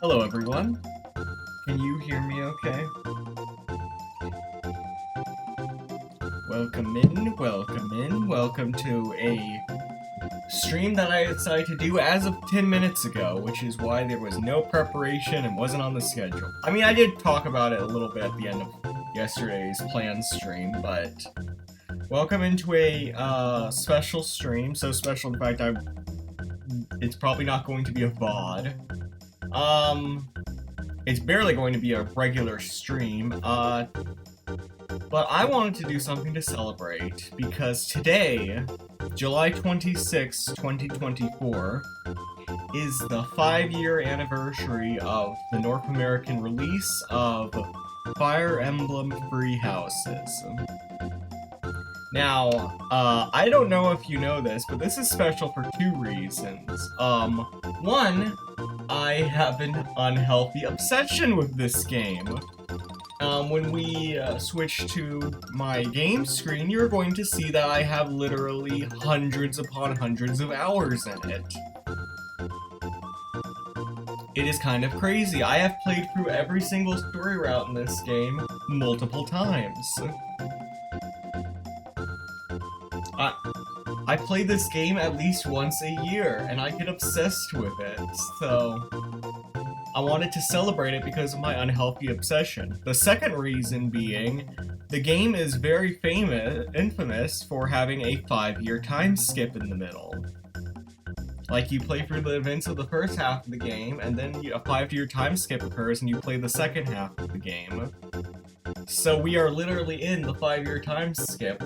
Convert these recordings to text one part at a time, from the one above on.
Hello, everyone. Can you hear me okay? Welcome in, welcome in, welcome to a stream that I decided to do as of 10 minutes ago, which is why there was no preparation and wasn't on the schedule. I mean, I did talk about it a little bit at the end of yesterday's planned stream, but welcome into a special stream. So special, in fact, it's probably not going to be a VOD. It's barely going to be a regular stream, but I wanted to do something to celebrate, because today, July 26, 2024, is the 5-year anniversary of the North American release of Fire Emblem Free Houses. Now, I don't know if you know this, but this is special for two reasons. One, I have an unhealthy obsession with this game. When we switch to my game screen, you're going to see that I have literally hundreds upon hundreds of hours in it. It is kind of crazy. I have played through every single story route in this game multiple times. I play this game at least once a year, and I get obsessed with it, so I wanted to celebrate it because of my unhealthy obsession. The second reason being, the game is very infamous for having a 5-year time skip in the middle. Like, you play through the events of the first half of the game, and then a 5-year time skip occurs, and you play the second half of the game. So we are literally in the 5-year time skip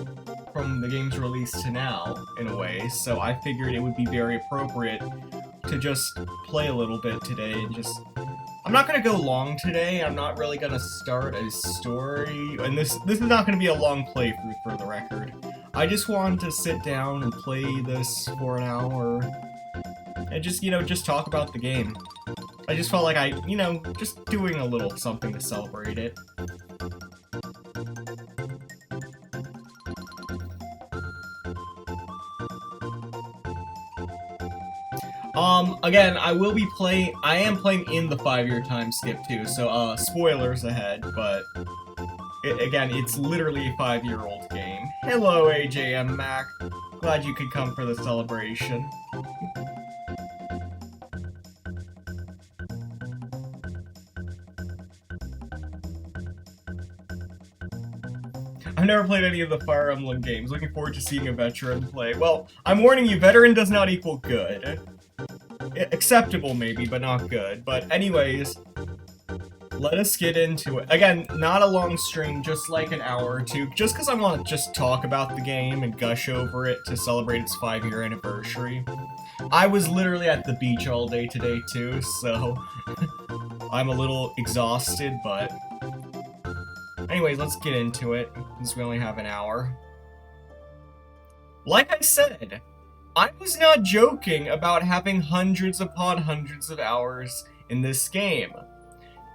from the game's release to now, in a way, so I figured it would be very appropriate to just play a little bit today and just... I'm not gonna go long today. I'm not really gonna start a story, and this is not gonna be a long playthrough for the record. I just wanted to sit down and play this for an hour and just talk about the game. I just felt like just doing a little something to celebrate it. Again, I am playing in the 5-year time skip too, so, spoilers ahead, but, again, it's literally a 5-year-old game. Hello, AJM Mac. Glad you could come for the celebration. I've never played any of the Fire Emblem games. Looking forward to seeing a veteran play. Well, I'm warning you, veteran does not equal good. Acceptable, maybe, but not good. But anyways, let us get into it. Again, not a long stream, just like an hour or two, just because I want to just talk about the game and gush over it to celebrate its 5-year anniversary. I was literally at the beach all day today, too, so I'm a little exhausted, but... Anyways, let's get into it, since we only have an hour. Like I said, I was not joking about having hundreds upon hundreds of hours in this game.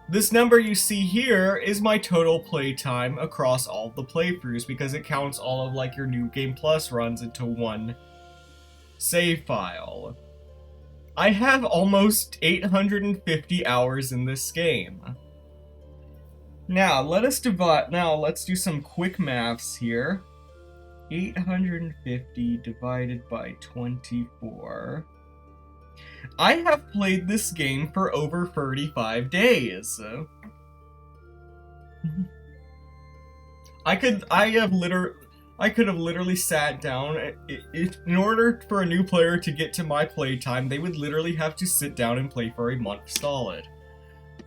This number you see here is my total playtime across all the playthroughs, because it counts all of like your New Game Plus runs into one save file. I have almost 850 hours in this game. Now, let's do some quick maths here. 850 divided by 24. I have played this game for over 35 days. I could have literally sat down. In order for a new player to get to my playtime, they would literally have to sit down and play for a month solid.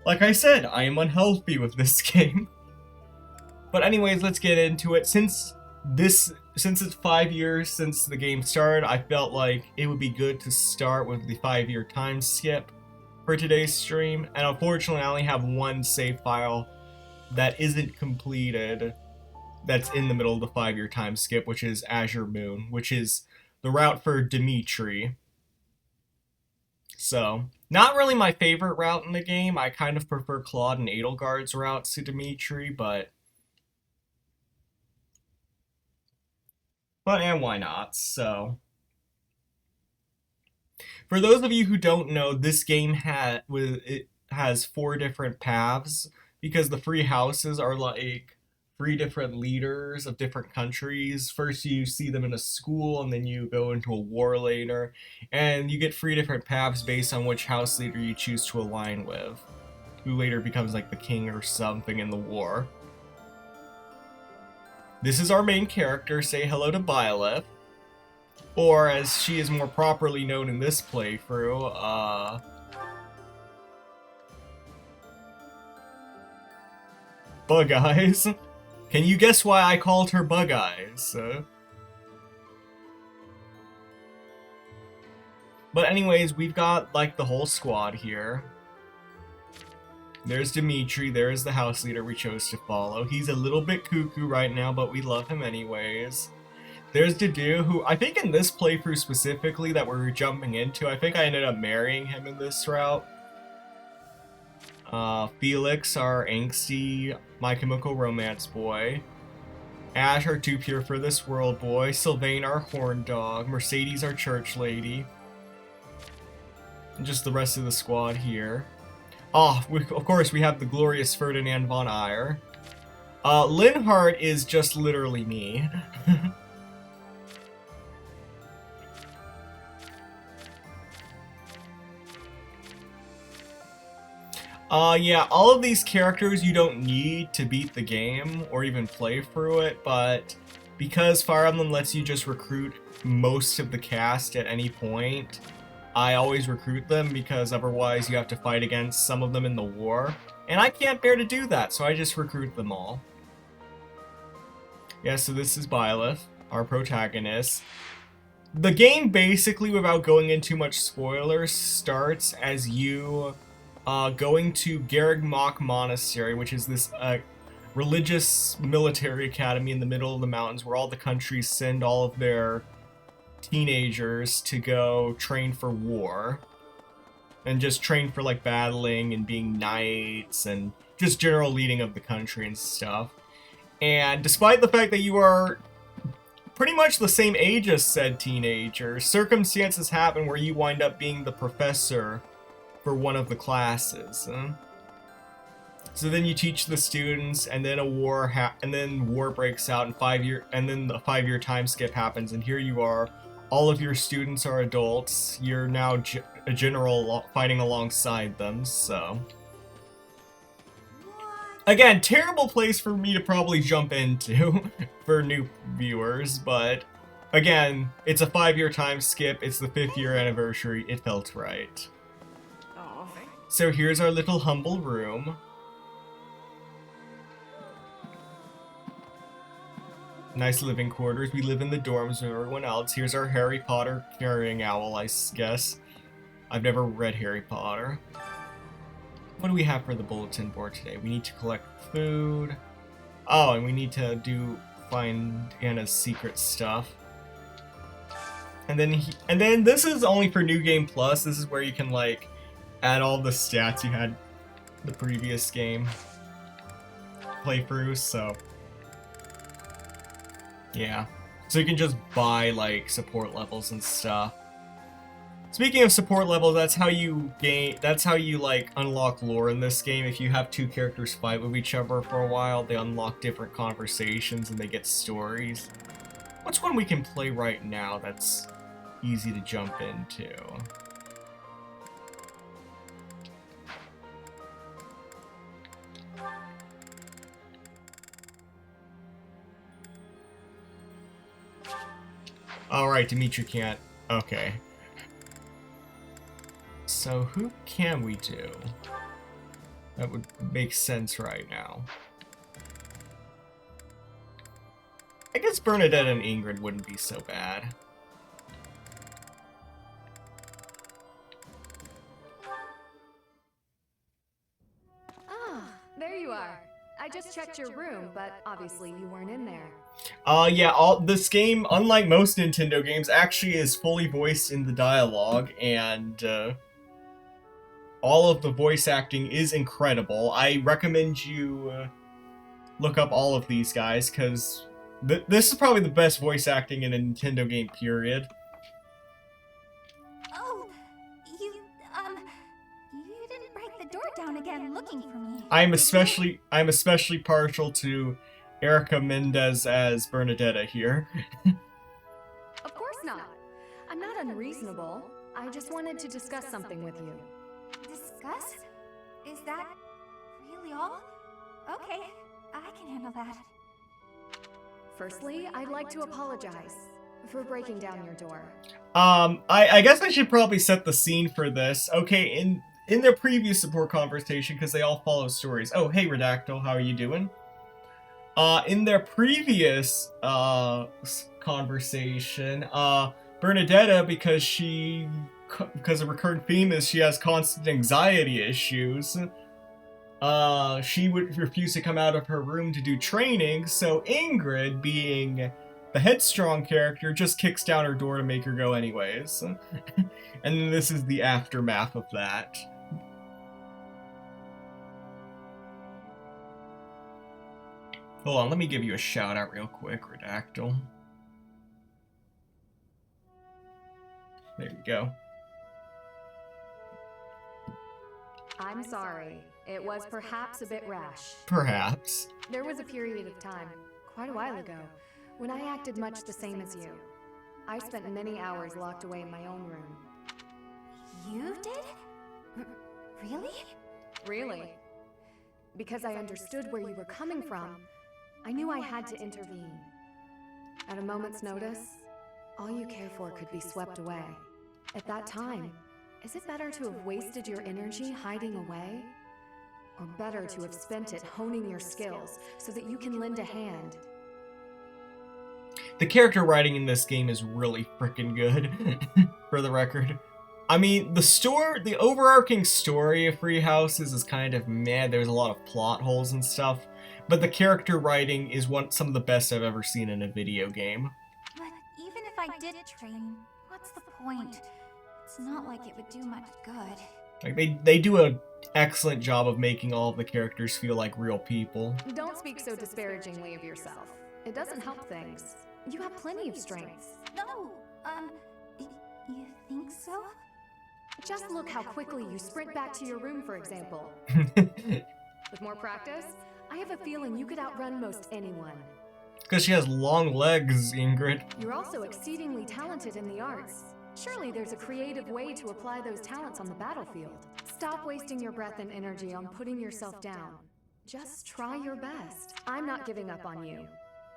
Like I said, I am unhealthy with this game. But anyways, let's get into it. Since it's 5 years since the game started, I felt like it would be good to start with the 5-year time skip for today's stream. And unfortunately, I only have one save file that isn't completed that's in the middle of the 5-year time skip, which is Azure Moon, which is the route for Dimitri. So, not really my favorite route in the game. I kind of prefer Claude and Edelgard's routes to Dimitri, but and why not? So, for those of you who don't know, this game has 4 different paths because the free houses are like 3 different leaders of different countries. First you see them in a school and then you go into a war later, and you get 3 different paths based on which house leader you choose to align with, who later becomes like the king or something in the war. This is our main character. Say hello to Byleth. Or, as she is more properly known in this playthrough, Bug Eyes. Can you guess why I called her Bug Eyes? But anyways, we've got, like, the whole squad here. There's Dimitri, there's the house leader we chose to follow. He's a little bit cuckoo right now, but we love him anyways. There's Dedu, who I think in this playthrough specifically that we're jumping into, I think I ended up marrying him in this route. Felix, our angsty My Chemical Romance boy. Ash, our too pure for this world boy. Sylvain, our horn dog. Mercedes, our church lady. And just the rest of the squad here. Of course, we have the glorious Ferdinand von Eyre. Linhardt is just literally me. Yeah, all of these characters you don't need to beat the game or even play through it, but because Fire Emblem lets you just recruit most of the cast at any point, I always recruit them because otherwise you have to fight against some of them in the war. And I can't bear to do that, so I just recruit them all. Yeah, so this is Byleth, our protagonist. The game basically, without going into too much spoilers, starts as you going to Garreg-Mach Monastery, which is this religious military academy in the middle of the mountains where all the countries send all of their teenagers to go train for war. And just train for like battling and being knights and just general leading of the country and stuff. And despite the fact that you are pretty much the same age as said teenagers, circumstances happen where you wind up being the professor for one of the classes. So then you teach the students, and then war breaks out, and then the 5-year time skip happens, and here you are. All of your students are adults. You're now a general fighting alongside them. So again, terrible place for me to probably jump into for new viewers, but again, it's a 5-year time skip. It's the 5th year anniversary. It felt right. So here's our little humble room. Nice living quarters. We live in the dorms with everyone else. Here's our Harry Potter carrying owl, I guess. I've never read Harry Potter. What do we have for the bulletin board today? We need to collect food. Oh, and we need to find Anna's secret stuff. And then this is only for New Game Plus. This is where you can like add all the stats you had the previous game playthrough, so yeah. So you can just buy like support levels and stuff. Speaking of support levels, that's how you like unlock lore in this game. If you have 2 characters fight with each other for a while, they unlock different conversations and they get stories. What's one we can play right now that's easy to jump into? Alright, Dimitri can't. Okay. So who can we do? That would make sense right now. I guess Bernadette and Ingrid wouldn't be so bad. Ah, there you are. I just checked your room, but obviously you weren't in there. Yeah, this game, unlike most Nintendo games, actually is fully voiced in the dialogue, and all of the voice acting is incredible. I recommend you look up all of these guys, because this is probably the best voice acting in a Nintendo game, period. Oh, you didn't break the door down again looking for me. I'm especially partial to Erica Mendez as Bernadetta here. Of course not. I'm not unreasonable. I just wanted to discuss something with you. Discuss? Is that really all? Okay, I can handle that. Firstly, I'd like to apologize for breaking down your door. I guess I should probably set the scene for this. Okay, in their previous support conversation, because they all follow stories. Oh, hey Redactyl, how are you doing? In their previous conversation, Bernadetta, because of recurring theme is she has constant anxiety issues. She would refuse to come out of her room to do training, so Ingrid, being the headstrong character, just kicks down her door to make her go anyways. And then this is the aftermath of that. Hold on, let me give you a shout out real quick, Redactyl. There you go. I'm sorry. It was perhaps a bit rash. Perhaps. There was a period of time, quite a while ago, when I acted much the same as you. I spent many hours locked away in my own room. You did? Really? Really? Because I understood where you were coming from, I knew I had to intervene. At a moment's notice, all you care for could be swept away. At that time, is it better to have wasted your energy hiding away? Or better to have spent it honing your skills so that you can lend a hand? The character writing in this game is really freaking good, for the record. I mean, the overarching story of Free Houses is kind of meh. There's a lot of plot holes and stuff, but the character writing is some of the best I've ever seen in a video game. But even if I did train, what's the point? It's not like it would do much good. Like they do an excellent job of making all of the characters feel like real people. Don't speak so disparagingly of yourself. It doesn't help things. You have plenty of strengths. No, you think so? Just look how quickly you sprint back to your room, for example. With more practice, I have a feeling you could outrun most anyone. Because she has long legs, Ingrid. You're also exceedingly talented in the arts. Surely there's a creative way to apply those talents on the battlefield. Stop wasting your breath and energy on putting yourself down. Just try your best. I'm not giving up on you.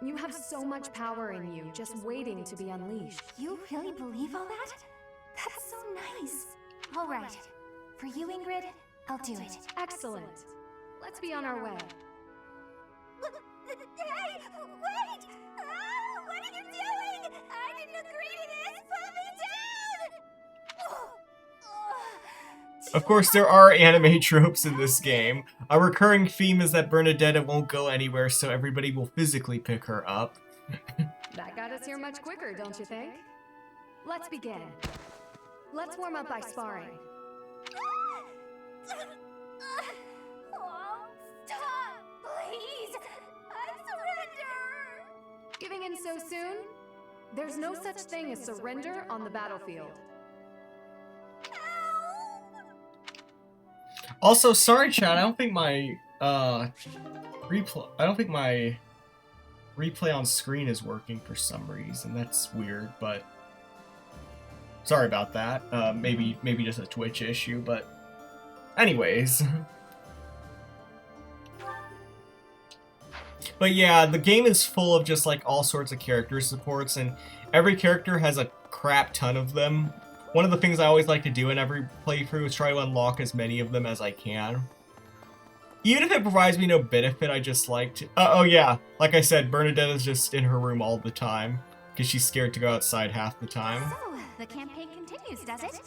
You have so much power in you, just waiting to be unleashed. You really believe all that? That's so nice. All right. For you, Ingrid, I'll do it. Excellent. Let's be on our way. Hey, wait! What are you doing? I didn't agree to this! Put me down! Of course, there are anime tropes in this game. A recurring theme is that Bernadetta won't go anywhere, so everybody will physically pick her up. That got us here much quicker, don't you think? Let's begin. Let's warm up by sparring. Oh, stop! Please! I surrender! Giving in so soon? There's no such thing as surrender on the battlefield. Also, sorry, chat. I don't think my replay on screen is working for some reason. That's weird, but sorry about that. Maybe just a Twitch issue, but anyways. But yeah, the game is full of just like all sorts of character supports, and every character has a crap ton of them. One of the things I always like to do in every playthrough is try to unlock as many of them as I can. Even if it provides me no benefit, I just like to... oh yeah, like I said, Bernadetta's just in her room all the time, because she's scared to go outside half the time. So, the campaign continues, does it?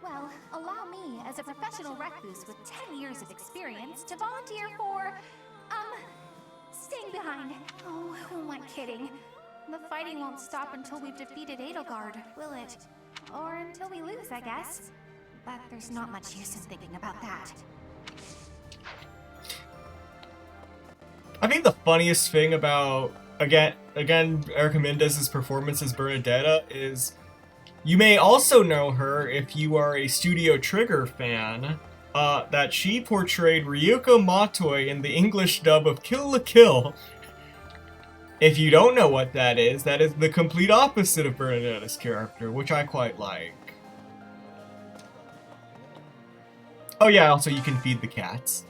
Well, allow me, as a professional recluse with 10 years of experience, to volunteer for, staying behind. Oh, who am I kidding? The fighting won't stop until we've defeated Edelgard, will it? Or until we lose, I guess. But there's not much use in thinking about that. I think the funniest thing about, again, Erica Mendez's performance as Bernadetta is, you may also know her if you are a Studio Trigger fan. that she portrayed Ryuko Matoi in the English dub of Kill la Kill. If you don't know what that is the complete opposite of Bernadetta's character, which I quite like. Oh yeah, also you can feed the cats.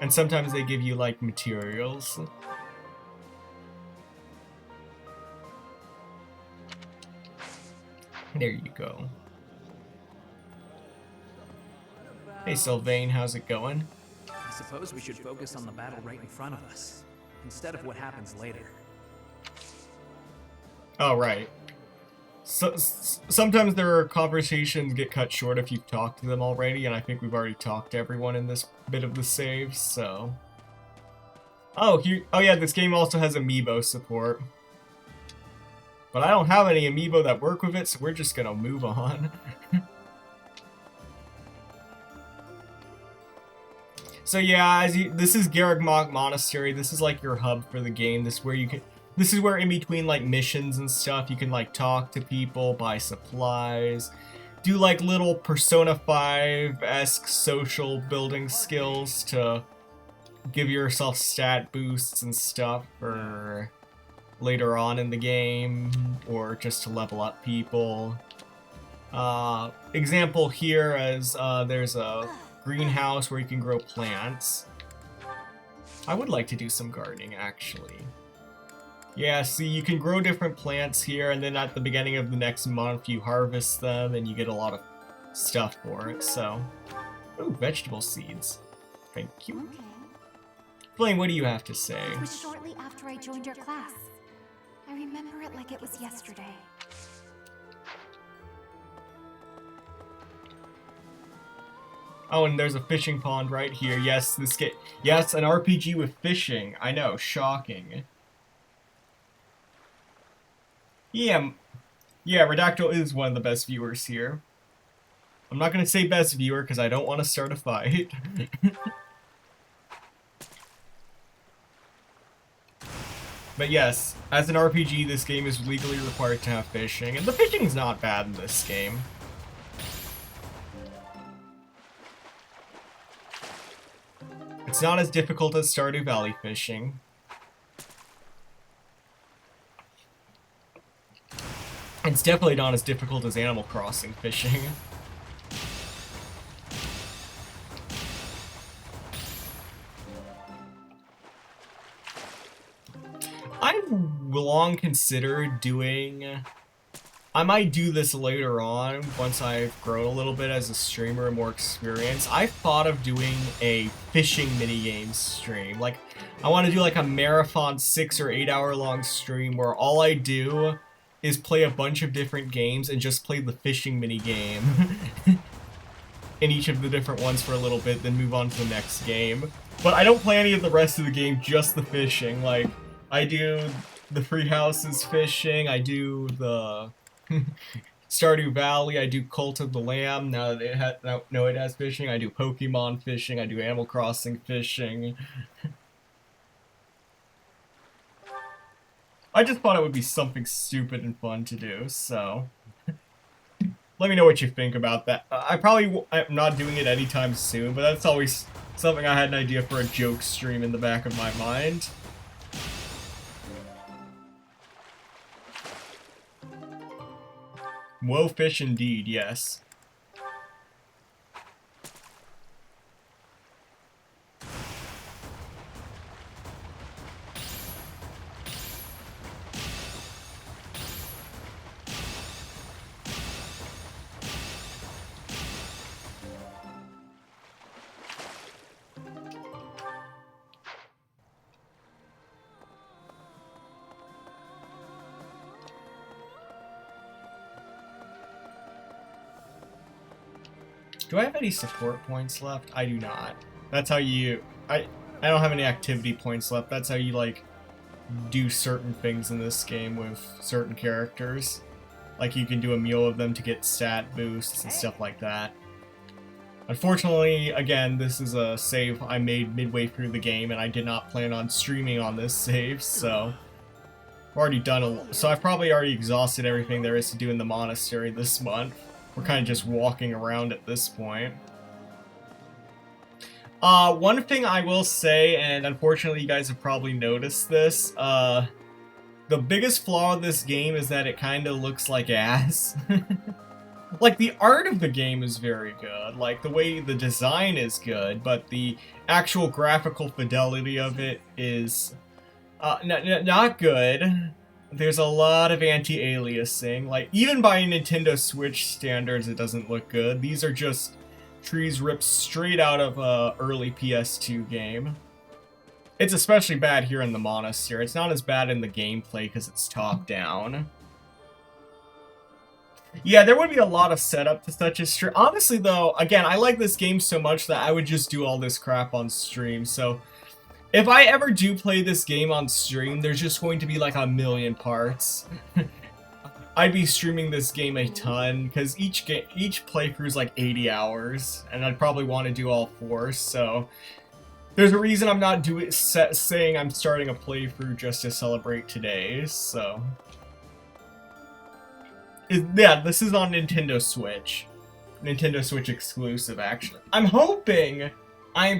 And sometimes they give you, like, materials. There you go. Hey Sylvain, how's it going? I suppose we should focus on the battle right in front of us, instead of what happens later. Oh, right. Sometimes there are conversations get cut short if you've talked to them already, and I think we've already talked to everyone in this bit of the save, so... Oh, yeah, this game also has amiibo support. But I don't have any amiibo that work with it, so we're just gonna move on. So yeah, this is Garrigmok Monastery. This is like your hub for the game. This is where in between like missions and stuff you can like talk to people, buy supplies, do like little Persona 5-esque social building skills to give yourself stat boosts and stuff for later on in the game, or just to level up people. Example here is there's a greenhouse where you can grow plants. I would like to do some gardening, actually. Yeah, see, you can grow different plants here, and then at the beginning of the next month, you harvest them, and you get a lot of stuff for it, so... Ooh, vegetable seeds. Thank you. Okay. Blaine, what do you have to say? It was shortly after I joined your class. I remember it like it was yesterday. Oh, and there's a fishing pond right here. Yes, yes, an RPG with fishing. I know, shocking. Yeah, Redactyl is one of the best viewers here. I'm not gonna say best viewer because I don't want to start a fight. But yes, as an RPG, this game is legally required to have fishing, and the fishing's not bad in this game. It's not as difficult as Stardew Valley fishing. It's definitely not as difficult as Animal Crossing fishing. I've long considered doing... I might do this later on, once I've grown a little bit as a streamer and more experience. I've thought of doing a fishing minigame stream. Like, I want to do like a marathon 6 or 8 hour long stream where all I do is play a bunch of different games and just play the fishing minigame in each of the different ones for a little bit, then move on to the next game. But I don't play any of the rest of the game, just the fishing. Like, I do the Free Houses fishing, I do the... Stardew Valley, I do Cult of the Lamb, now that it has fishing, I do Pokemon fishing, I do Animal Crossing fishing. I just thought it would be something stupid and fun to do, so... Let me know what you think about that. I'm not doing it anytime soon, but that's always something I had an idea for a joke stream in the back of my mind. Whoa, fish indeed, yes. Do I have any support points left? I do not. That's how you... I don't have any activity points left. That's how you, like, do certain things in this game with certain characters. Like, you can do a meal of them to get stat boosts and stuff like that. Unfortunately, again, this is a save I made midway through the game, and I did not plan on streaming on this save, so... I've already done so I've probably already exhausted everything there is to do in the monastery this month. We're kind of just walking around at this point. One thing I will say, and unfortunately you guys have probably noticed this, the biggest flaw of this game is that it kind of looks like ass. Like, the art of the game is very good, like, the way the design is good, but the actual graphical fidelity of it is not good. There's a lot of anti-aliasing, like, even by Nintendo Switch standards it doesn't look good. These are just trees ripped straight out of a early PS2 game. It's especially bad here in the monastery. It's not as bad in the gameplay because it's top-down. Yeah, there would be a lot of setup to such a stream. Honestly, though, again, I like this game so much that I would just do all this crap on stream. So, if I ever do play this game on stream, there's just going to be like a million parts. I'd be streaming this game a ton, because each playthrough is like 80 hours, and I'd probably want to do all 4, so... There's a reason I'm not saying I'm starting a playthrough just to celebrate today, so... Yeah, this is on Nintendo Switch. Nintendo Switch exclusive, actually. I'm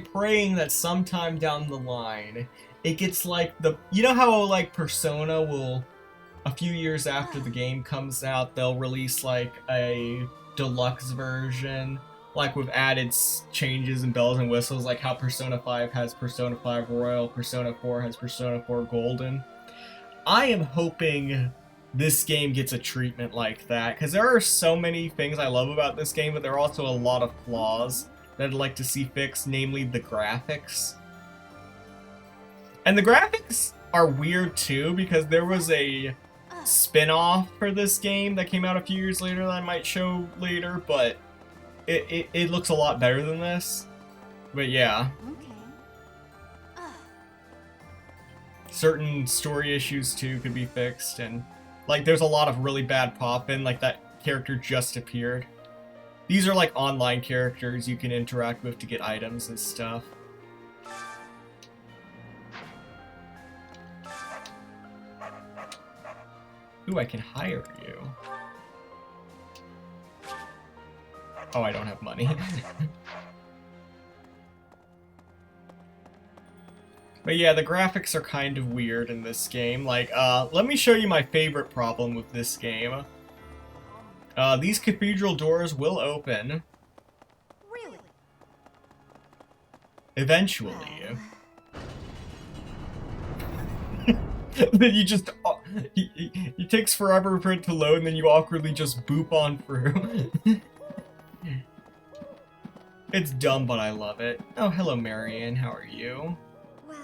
praying that sometime down the line, it gets like the... You know how, like, Persona will... A few years after the game comes out, they'll release, like, a deluxe version, like, with added changes and bells and whistles, like how Persona 5 has Persona 5 Royal, Persona 4 has Persona 4 Golden. I am hoping this game gets a treatment like that, because there are so many things I love about this game, but there are also a lot of flaws that I'd like to see fixed, namely the graphics. And the graphics are weird too, because there was a spin-off for this game that came out a few years later that I might show later, but it looks a lot better than this. But yeah. Certain story issues too could be fixed, and like there's a lot of really bad pop-in, like that character just appeared. These are like online characters you can interact with to get items and stuff. Ooh, I can hire you. Oh, I don't have money. But yeah, the graphics are kind of weird in this game. Like, let me show you my favorite problem with this game. These cathedral doors will open. Really? Eventually. Then you just... It takes forever for it to load, and then you awkwardly just boop on through. It's dumb, but I love it. Oh, hello, Marianne. How are you? Well...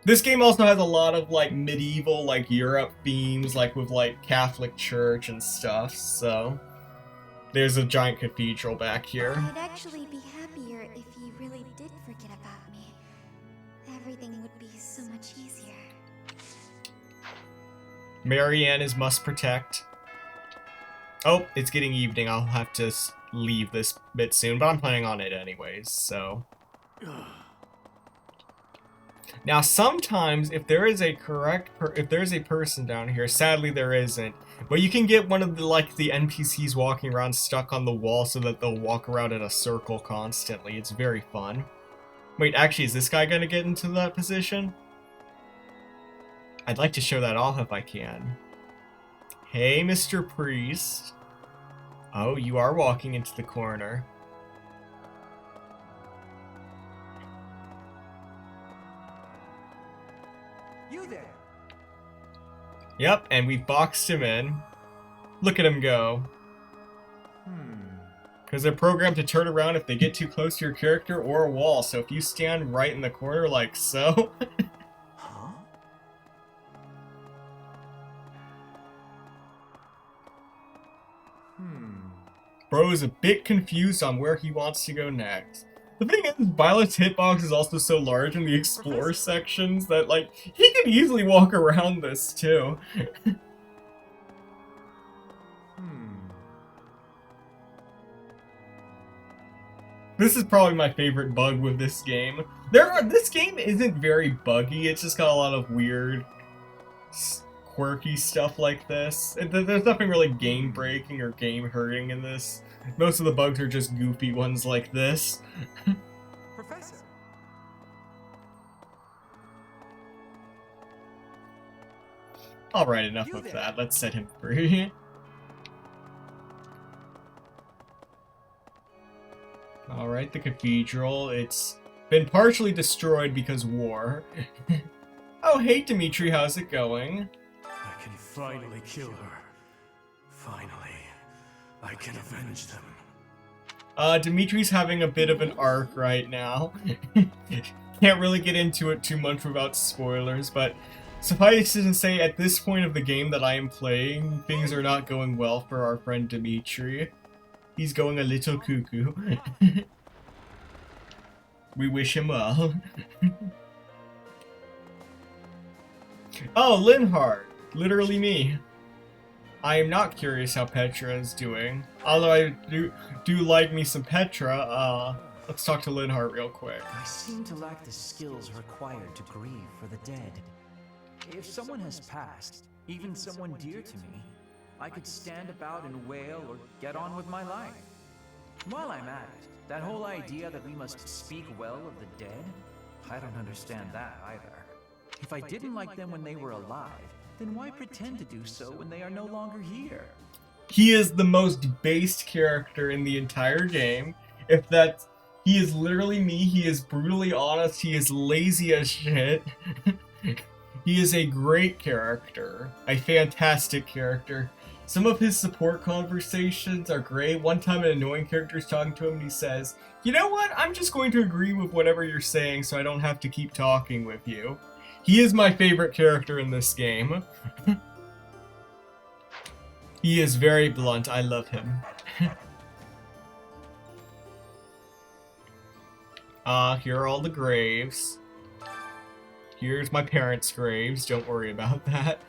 This game also has a lot of, like, medieval, like, Europe themes, like, with, like, Catholic Church and stuff, so... There's a giant cathedral back here. I'd actually be happier if you really did forget about me. Everything would be so much easier. Marianne is must protect. Oh, it's getting evening. I'll have to leave this bit soon, but I'm planning on it anyways, so... Now, sometimes, if there is a person down here, sadly there isn't, but you can get one of the, like, the NPCs walking around stuck on the wall so that they'll walk around in a circle constantly. It's very fun. Wait, actually, is this guy gonna get into that position? I'd like to show that off if I can. Hey, Mr. Priest. Oh, you are walking into the corner. You there? Yep, and we boxed him in. Look at him go. Because they're programmed to turn around if they get too close to your character or a wall, so if you stand right in the corner like so... Huh? Bro is a bit confused on where he wants to go next. The thing is, Violet's hitbox is also so large in the explore sections that, like, he could easily walk around this, too. This is probably my favorite bug with this game. This game isn't very buggy, it's just got a lot of weird quirky stuff like this. There's nothing really game breaking or game hurting in this. Most of the bugs are just goofy ones like this. Professor. Alright, enough You of there. that. Let's set him free. Alright, the cathedral. It's been partially destroyed because war. Oh, hey Dimitri, how's it going? I can finally kill her. Finally, I can avenge them. Dimitri's having a bit of an arc right now. Can't really get into it too much without spoilers, but suffice it to say, at this point of the game that I am playing, things are not going well for our friend Dimitri. He's going a little cuckoo. We wish him well. Oh, Linhart! Literally me. I am not curious how Petra is doing. Although I do like me some Petra, let's talk to Linhart real quick. I seem to lack the skills required to grieve for the dead. If someone has passed, even someone dear to me, I could stand about and wail or get on with my life. While I'm at it, that whole idea that we must speak well of the dead, I don't understand that either. If I didn't like them when they were alive, then why pretend to do so when they are no longer here? He is the most based character in the entire game. He is literally me, he is brutally honest, he is lazy as shit. He is a great character, a fantastic character. Some of his support conversations are great. One time an annoying character is talking to him and he says, "You know what, I'm just going to agree with whatever you're saying so I don't have to keep talking with you." He is my favorite character in this game. He is very blunt, I love him. Here are all the graves. Here's my parents' graves, don't worry about that.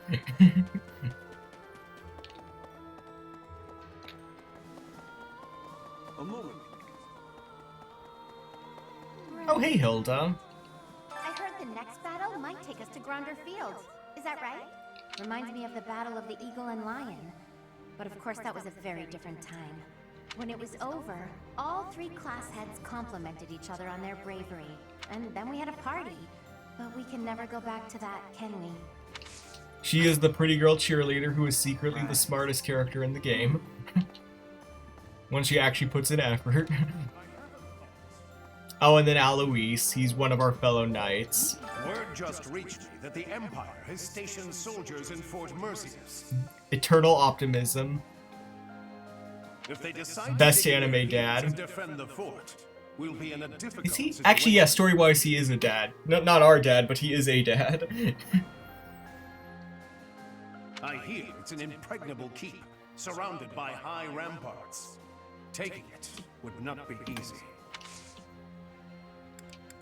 A moment. Oh, hey, Hilda. I heard the next battle might take us to Gronder Field. Is that right? Reminds me of the Battle of the Eagle and Lion. But of course that was a very different time. When it was over, all three class heads complimented each other on their bravery. And then we had a party. But we can never go back to that, can we? She is the pretty girl cheerleader who is secretly the smartest character in the game. When she actually puts in effort. Oh, and then Alois, he's one of our fellow knights. Word just reached me that the Empire has stationed soldiers in Fort Merceus. Eternal optimism. If they decide Best to dig anime their heels dad. and defend the fort, we'll be in a difficult Is he? situation. Actually, yeah, story-wise, he is a dad. No, not our dad, but he is a dad. I hear it's an impregnable keep, surrounded by high ramparts. Taking it would not be easy.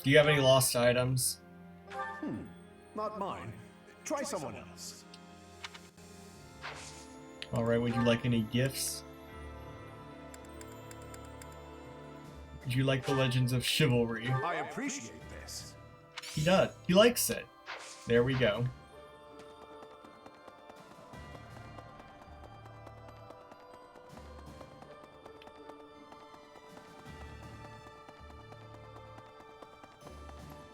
Do you have any lost items? Not mine. Try someone else. Alright, would you like any gifts? Would you like the Legends of Chivalry? I appreciate this. He does. He likes it. There we go.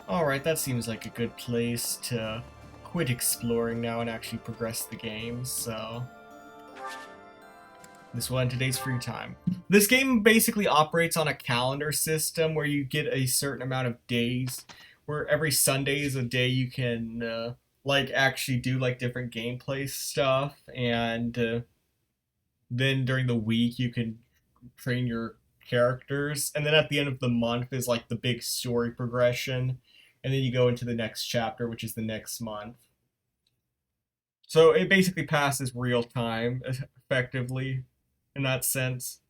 Alright, that seems like a good place to quit exploring now and actually progress the game, so... This will end today's free time. This game basically operates on a calendar system where you get a certain amount of days, where every Sunday is a day you can, like, actually do, like, different gameplay stuff, and then during the week you can train your characters, and then at the end of the month is, like, the big story progression, and then you go into the next chapter, which is the next month. So it basically passes real time, effectively, in that sense.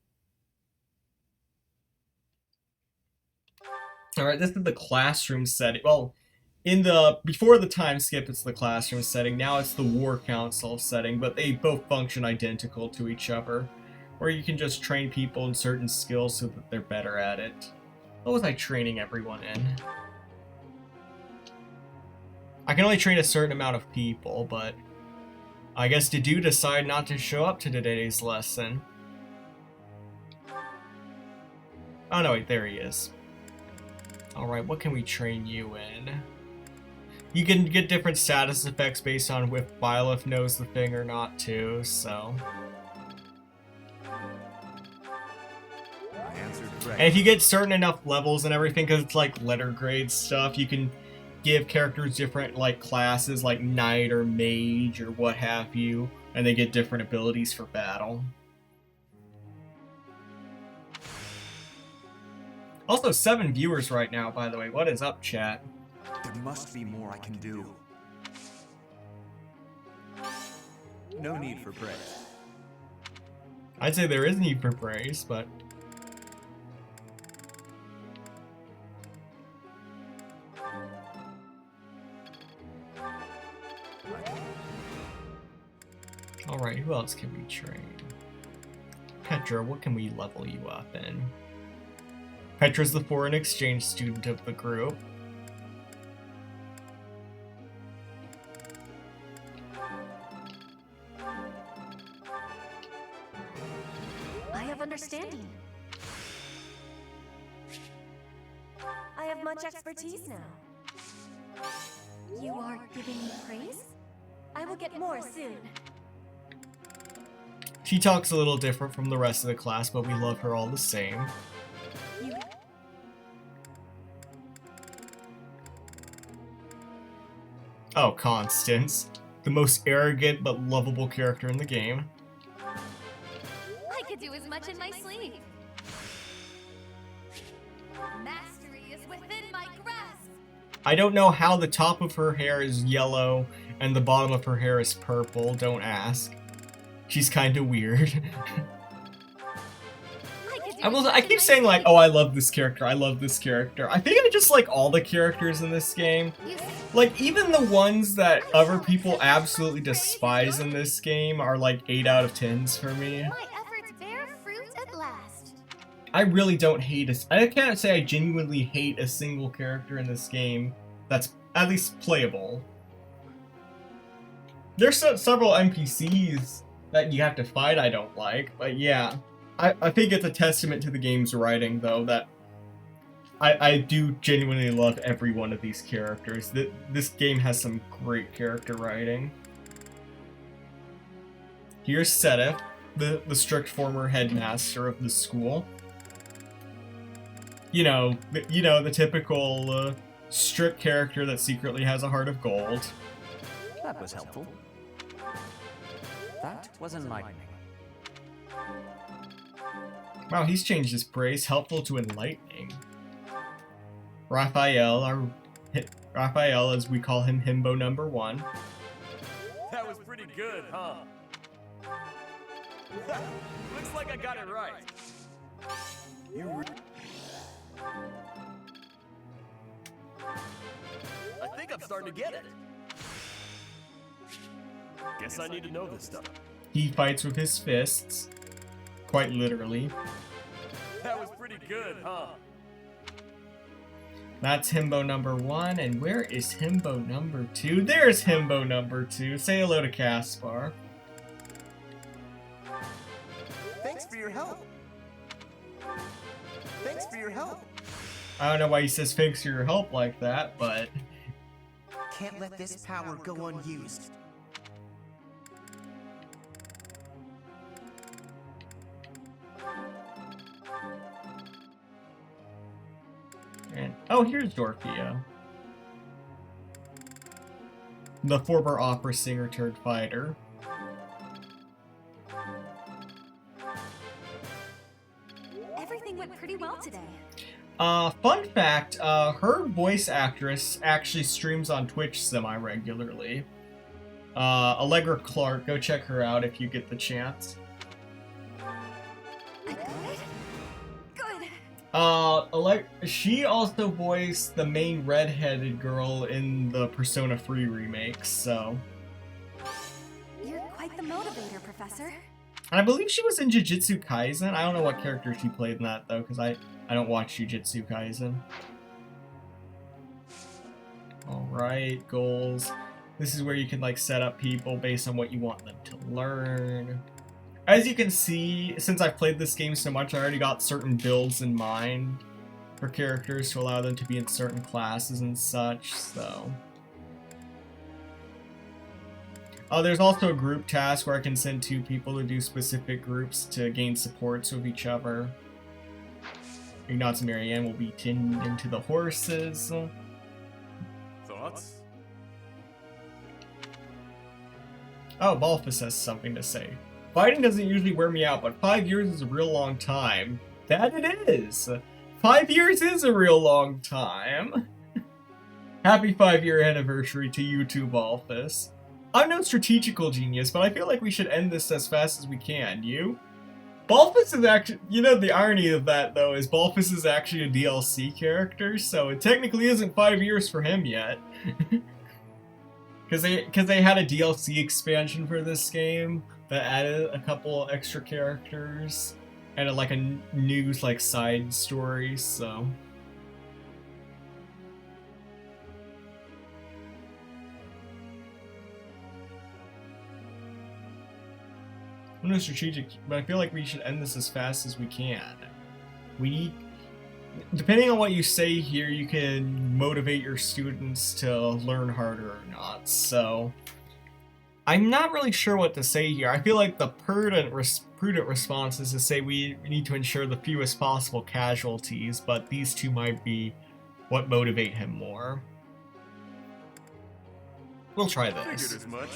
Alright, this is the classroom setting. Well, before the time skip, it's the classroom setting. Now it's the War Council setting, but they both function identical to each other, where you can just train people in certain skills so that they're better at it. What was I training everyone in? I can only train a certain amount of people, but I guess did you decide not to show up to today's lesson? Oh no, wait, there he is. Alright, what can we train you in? You can get different status effects based on if Byleth knows the thing or not too, so... And if you get certain enough levels and everything, because it's like letter grade stuff, you can give characters different like classes like knight or mage or what have you, and they get different abilities for battle. Also 7 viewers right now, by the way. What is up, chat? There must be more I can do. No need for praise. I'd say there is need for praise, but... Alright, who else can we train? Petra, what can we level you up in? Petra's the foreign exchange student of the group. I have understanding. I have much expertise now. You are giving me praise? I will get more soon. She talks a little different from the rest of the class, but we love her all the same. You... Oh, Constance. The most arrogant but lovable character in the game. I could do as much in my sleep. Mastery is within my grasp. I don't know how the top of her hair is yellow and the bottom of her hair is purple, don't ask. She's kind of weird. I keep saying like, oh, I love this character, I love this character. I think I just like all the characters in this game. Like, even the ones that other people absolutely despise in this game are like 8 out of 10s for me. My efforts bear fruit at last. I really don't hate I can't say I genuinely hate a single character in this game that's at least playable. There's several NPCs that you have to fight I don't like, but yeah. I think it's a testament to the game's writing, though, that I do genuinely love every one of these characters. This game has some great character writing. Here's Sedith, the strict former headmaster of the school. You know, the typical strict character that secretly has a heart of gold. That was helpful. That was enlightening. Wow, he's changed his praise. Helpful to enlightening. Raphael, Raphael, as we call him, Himbo number 1. That was pretty good, huh? Looks like I got it right. I think I'm starting to get it. Guess I need to know this stuff. He fights with his fists. Quite literally. That was pretty good, huh? That's Himbo number 1, and where is Himbo number 2? There's Himbo number 2. Say hello to Caspar. Thanks for your help. Thanks for your help. I don't know why he says thanks for your help like that, but... Can't let this power go unused. And, oh, here's Dorothea. The former opera singer turned fighter. Everything went pretty well today. Fun fact, her voice actress actually streams on Twitch semi-regularly. Allegra Clark, go check her out if you get the chance. She also voiced the main red-headed girl in the Persona 3 remakes, so... You're quite the motivator, Professor. I believe she was in Jujutsu Kaisen. I don't know what character she played in that, though, because I don't watch Jujutsu Kaisen. Alright, goals. This is where you can like set up people based on what you want them to learn. As you can see, since I've played this game so much, I already got certain builds in mind for characters to allow them to be in certain classes and such, so... there's also a group task where I can send 2 people to do specific groups to gain supports with each other. Ignatz and Marianne will be tending to the horses. Thoughts? Oh, Balthus has something to say. Fighting doesn't usually wear me out, but 5 years is a real long time. That it is! 5 years is a real long time! Happy 5-year anniversary to you too, Balthus. I'm no strategical genius, but I feel like we should end this as fast as we can. You? Balthus is actually... You know, the irony of that, though, is Balthus is actually a DLC character, so it technically isn't 5 years for him yet. Because they had a DLC expansion for this game that added a couple extra characters and like a new like side story, so... I'm no strategic, but I feel like we should end this as fast as we can. We need... Depending on what you say here, you can motivate your students to learn harder or not, so... I'm not really sure what to say here. I feel like the prudent response is to say we need to ensure the fewest possible casualties, but these two might be what motivate him more. We'll try this. Figured as much.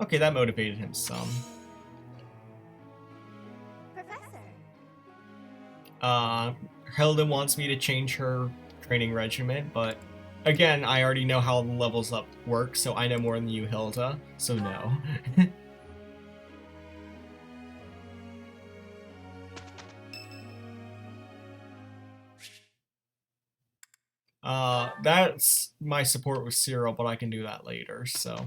Okay, that motivated him some. Hilda wants me to change her training regimen, but again, I already know how the levels up work, so I know more than you, Hilda, so no. That's my support with Cyril, but I can do that later, so...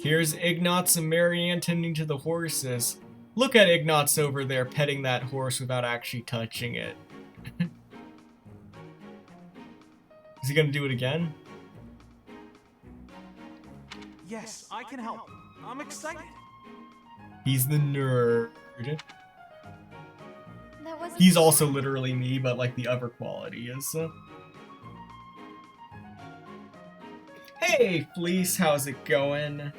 Here's Ignatz and Marianne tending to the horses. Look at Ignatz over there petting that horse without actually touching it. Is he gonna do it again? Yes, I can help. I'm excited. He's the nerd. He's also literally me, but like the other quality is. Hey, Fleece, how's it going?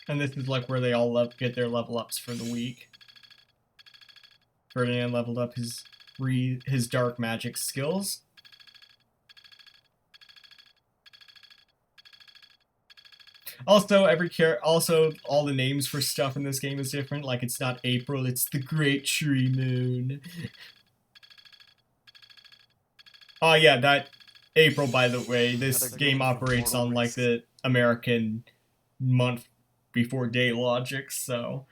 And this is like where they all get their level ups for the week. Ferdinand leveled up his dark magic skills. Also, all the names for stuff in this game is different. Like, it's not April, it's the Great Tree Moon. Oh yeah, that April, by the way. This game operates on like the American month before day logic, so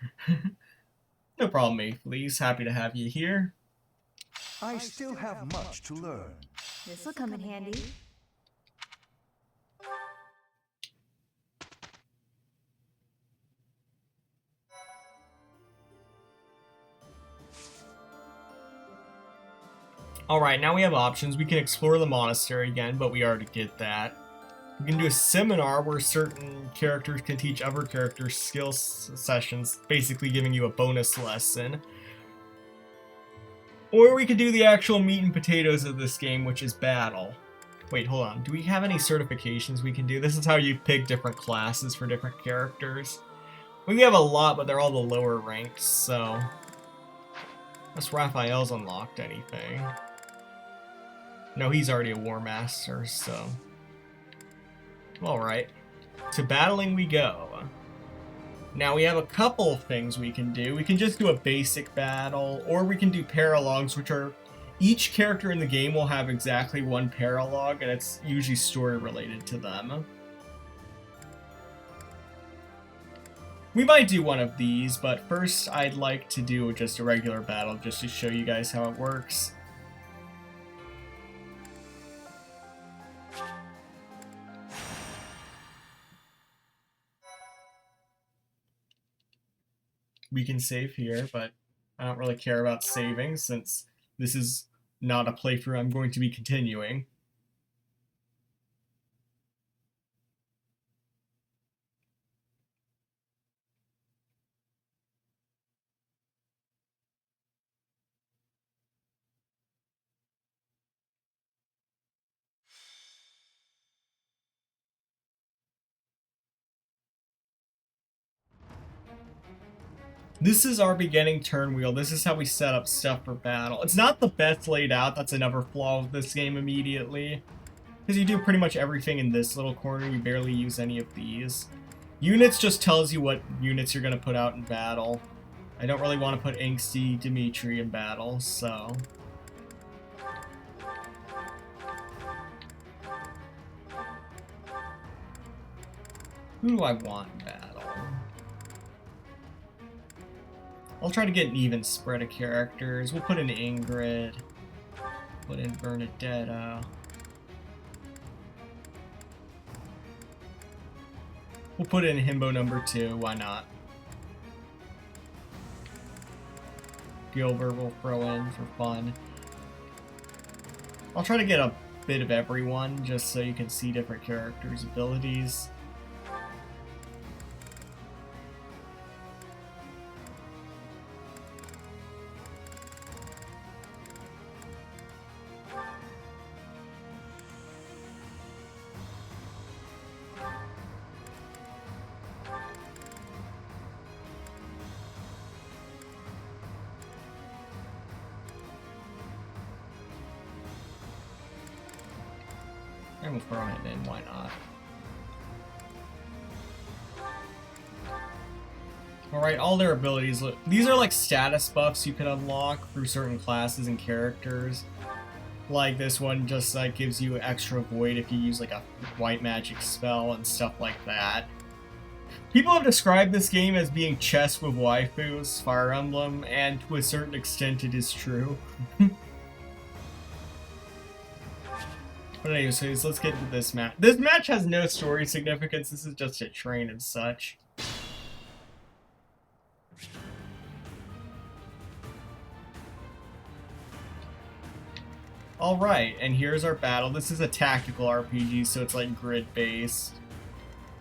no problem, mate. Please, happy to have you here. I still have much to learn. This'll come in handy. Alright, now we have options. We can explore the monastery again, but we already did that. We can do a seminar where certain characters can teach other characters skills sessions, basically giving you a bonus lesson. Or we could do the actual meat and potatoes of this game, which is battle. Wait, hold on. Do we have any certifications we can do? This is how you pick different classes for different characters. We have a lot, but they're all the lower ranks, so... Unless Raphael's unlocked anything. No, he's already a War Master, so... Alright. To battling we go. Now we have a couple things we can do. We can just do a basic battle, or we can do paralogs, which are... Each character in the game will have exactly one paralog, and it's usually story related to them. We might do one of these, but first I'd like to do just a regular battle just to show you guys how it works. We can save here, but I don't really care about saving since this is not a playthrough I'm going to be continuing. This is our beginning turn wheel. This is how we set up stuff for battle. It's not the best laid out. That's another flaw of this game immediately. Because you do pretty much everything in this little corner. You barely use any of these. Units just tells you what units you're going to put out in battle. I don't really want to put Angsty Dimitri in battle, so... Who do I want in battle? I'll try to get an even spread of characters. We'll put in Ingrid. Put in Bernadetta. We'll put in Himbo number 2. Why not? Gilbert we'll throw in for fun. I'll try to get a bit of everyone just so you can see different characters' abilities. And we'll throw him in, why not? Alright, all their abilities. These are like status buffs you can unlock through certain classes and characters. Like this one just like gives you extra void if you use like a white magic spell and stuff like that. People have described this game as being chess with waifus, Fire Emblem, and to a certain extent it is true. But anyways, let's get into this match. This match has no story significance, this is just a train and such. Alright, and here's our battle. This is a tactical RPG, so it's like grid-based.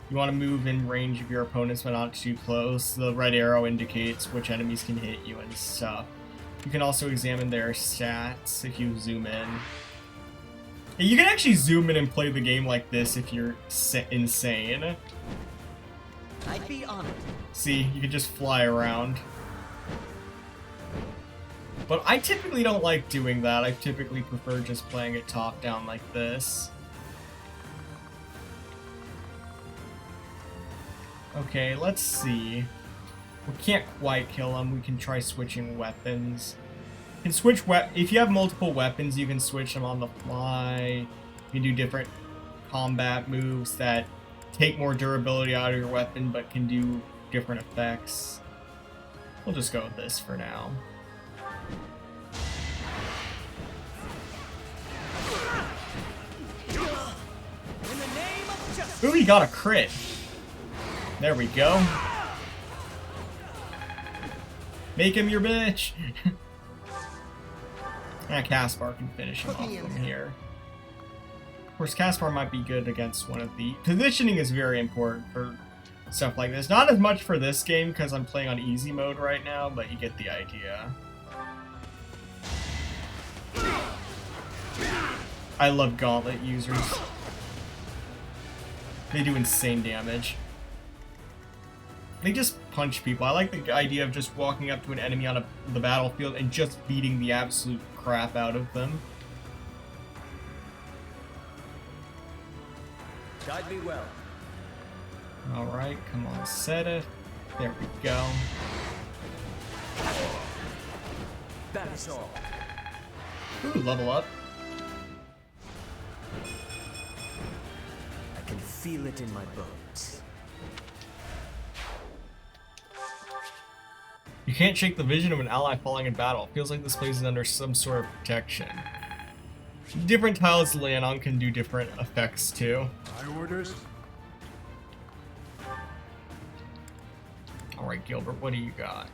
You want to move in range of your opponents but not too close. The red arrow indicates which enemies can hit you and stuff. You can also examine their stats if you zoom in. You can actually zoom in and play the game like this if you're insane. I'd be honored. See, you can just fly around. But I typically don't like doing that. I typically prefer just playing it top down like this. Okay, let's see. We can't quite kill him. We can try switching weapons. You can switch if you have multiple weapons, you can switch them on the fly. You can do different combat moves that take more durability out of your weapon, but can do different effects. We'll just go with this for now. Ooh, he got a crit. There we go. Make him your bitch. Caspar can finish him off from here. Of course, Caspar might be good against one of the... Positioning is very important for stuff like this. Not as much for this game, because I'm playing on easy mode right now, but you get the idea. I love gauntlet users. They do insane damage. They just punch people. I like the idea of just walking up to an enemy on the battlefield and just beating the absolute crap out of them. Guide me well. Alright, come on, set it. There we go. That is all. Ooh, level up. I can feel it in my bones. You can't shake the vision of an ally falling in battle. It feels like this place is under some sort of protection. Different tiles to land on can do different effects too. My orders? Alright, Gilbert, what do you got?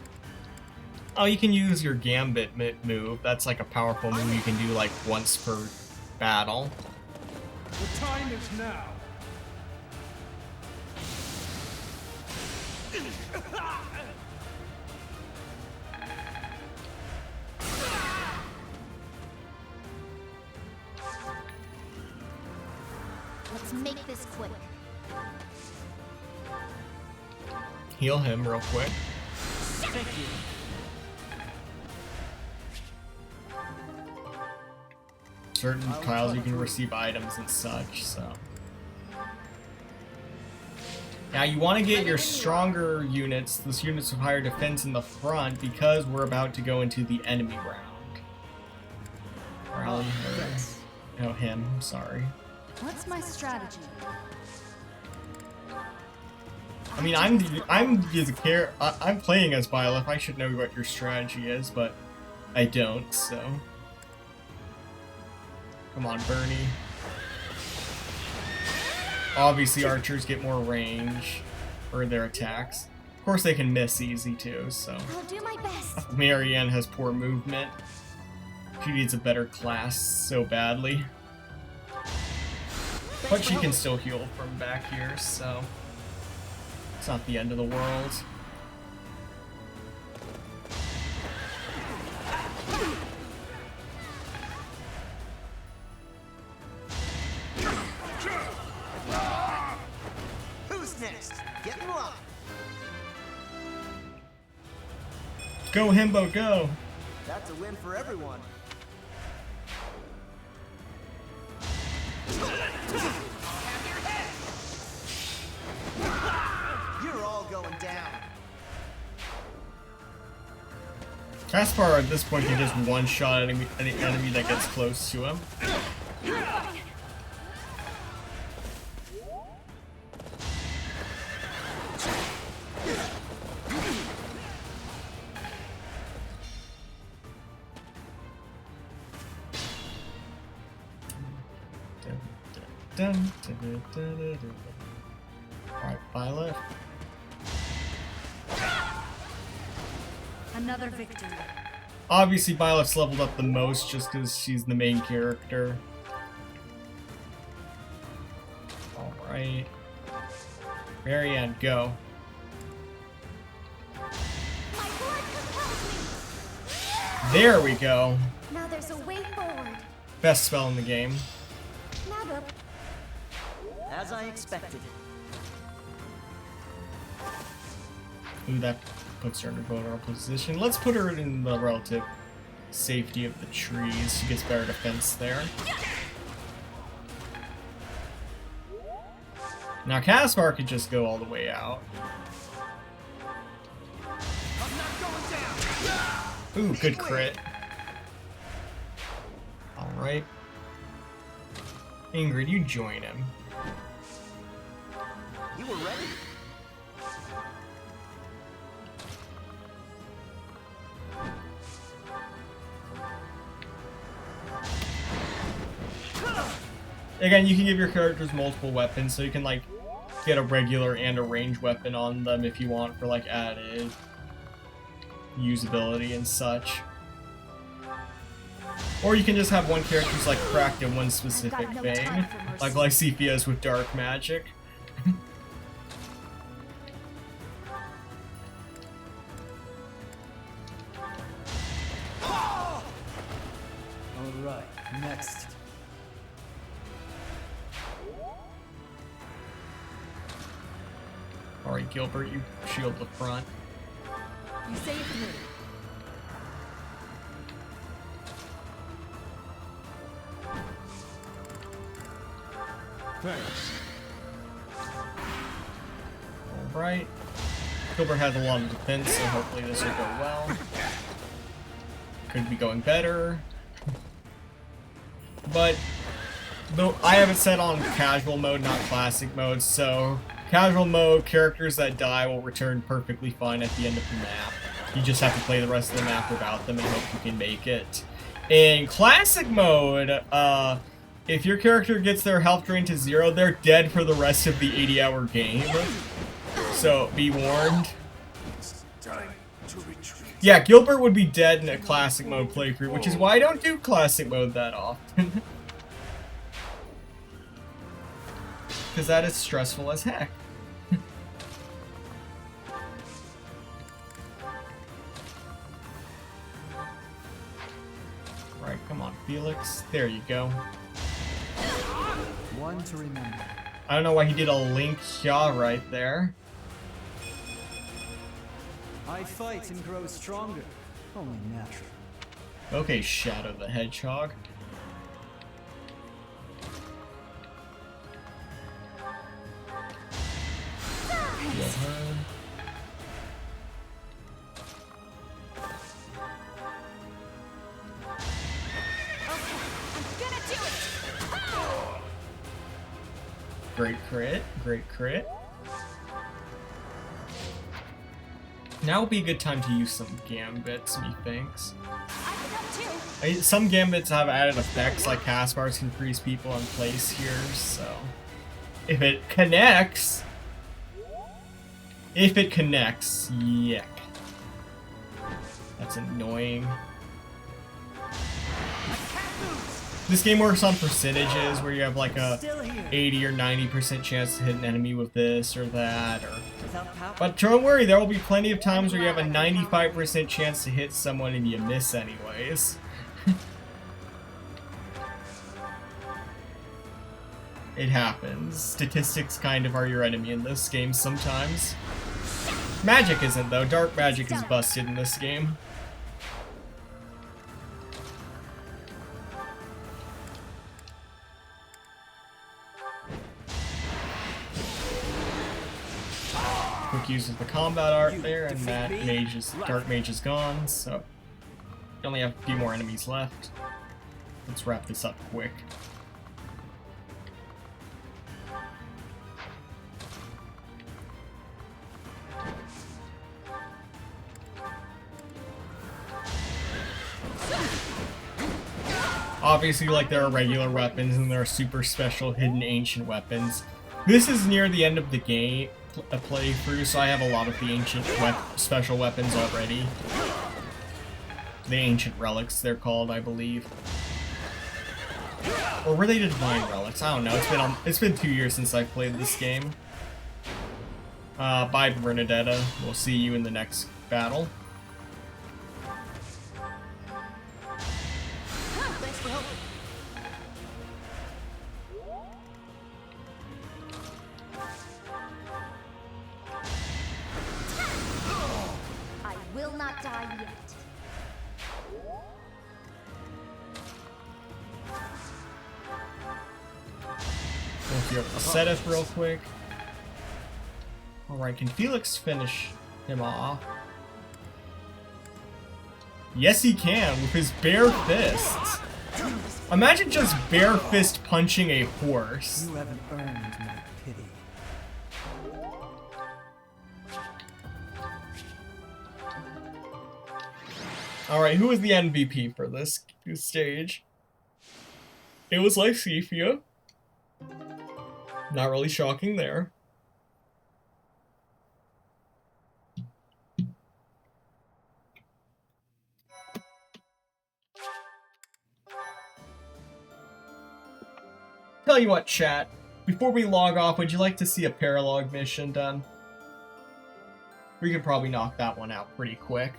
Oh, you can use your Gambit move. That's like a powerful move you can do like once per battle. The time is now. Let's make this quick. Heal him real quick. Thank you. Certain tiles you can receive items and such, so. Now you want to get your stronger units, those units with higher defense in the front, because we're about to go into the enemy round. Rally her. Oh, him, sorry. What's my strategy? I mean, I'm playing as Byleth. I should know what your strategy is, but I don't, so. Come on, Bernie. Obviously, archers get more range for their attacks. Of course, they can miss easy too, so. I'll do my best. Marianne has poor movement. She needs a better class so badly. But she can still heal from back here, so. It's not the end of the world. Who's next? Get in line. Go, Himbo, go! That's a win for everyone. You're all going down. Caspar at this point can just one-shot any enemy that gets close to him. Alright, Byleth. Another victory. Obviously, Byleth's leveled up the most just because she's the main character. Alright. Marianne, go. There we go. Now there's a way forward. Best spell in the game. Now the As I expected. Ooh, that puts her in a vulnerable position. Let's put her in the relative safety of the trees. She gets better defense there. Now Caspar could just go all the way out. Ooh, good crit. Alright. Ingrid, you join him. You were ready. Again, you can give your characters multiple weapons, so you can like get a regular and a ranged weapon on them if you want for like added usability and such. Or you can just have one character who's like cracked in one specific thing, like Lysifia's with dark magic. Alright, next. Alright, Gilbert, you shield the front. You saved me. Thanks. Alright. Gilbert has a lot of defense, so hopefully this will go well. Could be going better. But though I have it set on casual mode, not classic mode, so casual mode, characters that die will return perfectly fine at the end of the map. You just have to play the rest of the map without them and hope you can make it. In classic mode, if your character gets their health drained to 0, they're dead for the rest of the 80-hour game. So, be warned. Yeah, Gilbert would be dead in a classic mode playthrough, which is why I don't do classic mode that often. Because that is stressful as heck. Right, come on, Felix. There you go. One to remember. I don't know why he did a Link Hya right there. I fight and grow stronger. Only natural. Okay, Shadow the Hedgehog. Heal her. Great crit, great crit. Now would be a good time to use some gambits, methinks. Some gambits have added effects, like cast bars can freeze people in place here, so... If it connects... Yuck. That's annoying. This game works on percentages, where you have like a 80 or 90% chance to hit an enemy with this or that, or... But don't worry, there will be plenty of times where you have a 95% chance to hit someone and you miss anyways. It happens. Statistics kind of are your enemy in this game sometimes. Magic isn't, though. Dark magic is busted in this game. Quick use of the combat art there, and that dark mage is gone, so we only have a few more enemies left. Let's wrap this up quick. Obviously, like, there are regular weapons and there are super special hidden ancient weapons. This is near the end of the game, playthrough, so I have a lot of the ancient special weapons already. The ancient relics, they're called, I believe. Or were they the divine relics? I don't know. It's been 2 years since I played this game. Bye, Bernadetta. We'll see you in the next battle. Set us real quick. Alright, can Felix finish him off? Yes, he can, with his bare fists. Imagine just bare fist punching a horse. You haven't earned my pity. Alright, who was the MVP for this stage? It was Lysithea. Not really shocking there. Tell you what, chat. Before we log off, would you like to see a paralog mission done? We could probably knock that one out pretty quick.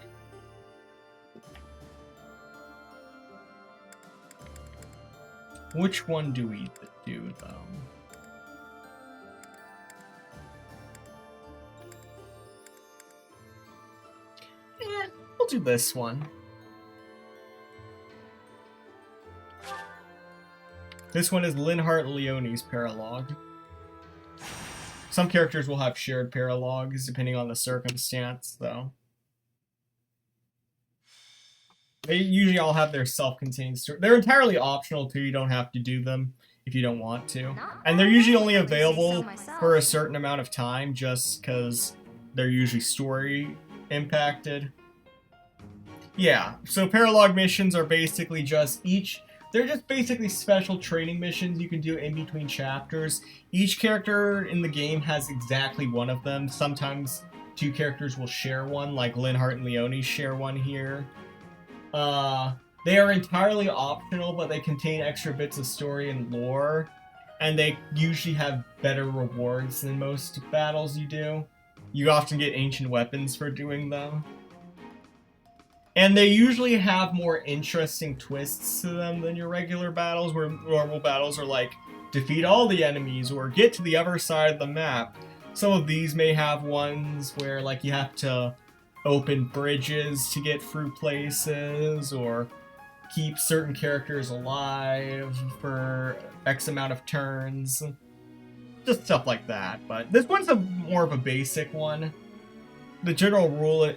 Which one do we do, though? We'll do this one. This one is Linhart Leone's paralog. Some characters will have shared paralogs depending on the circumstance, though. They usually all have their self-contained story. They're entirely optional too, you don't have to do them if you don't want to. And they're usually only available for a certain amount of time just because they're usually story impacted. Yeah, so paralog missions are basically they're just basically special training missions you can do in between chapters. Each character in the game has exactly one of them. Sometimes two characters will share one, like Linhardt and Leone share one here. They are entirely optional, but they contain extra bits of story and lore, and they usually have better rewards than most battles you do. You often get ancient weapons for doing them. And they usually have more interesting twists to them than your regular battles, where normal battles are like, defeat all the enemies, or get to the other side of the map. Some of these may have ones where, like, you have to open bridges to get through places, or keep certain characters alive for X amount of turns. Just stuff like that, but this one's more of a basic one. The general rule,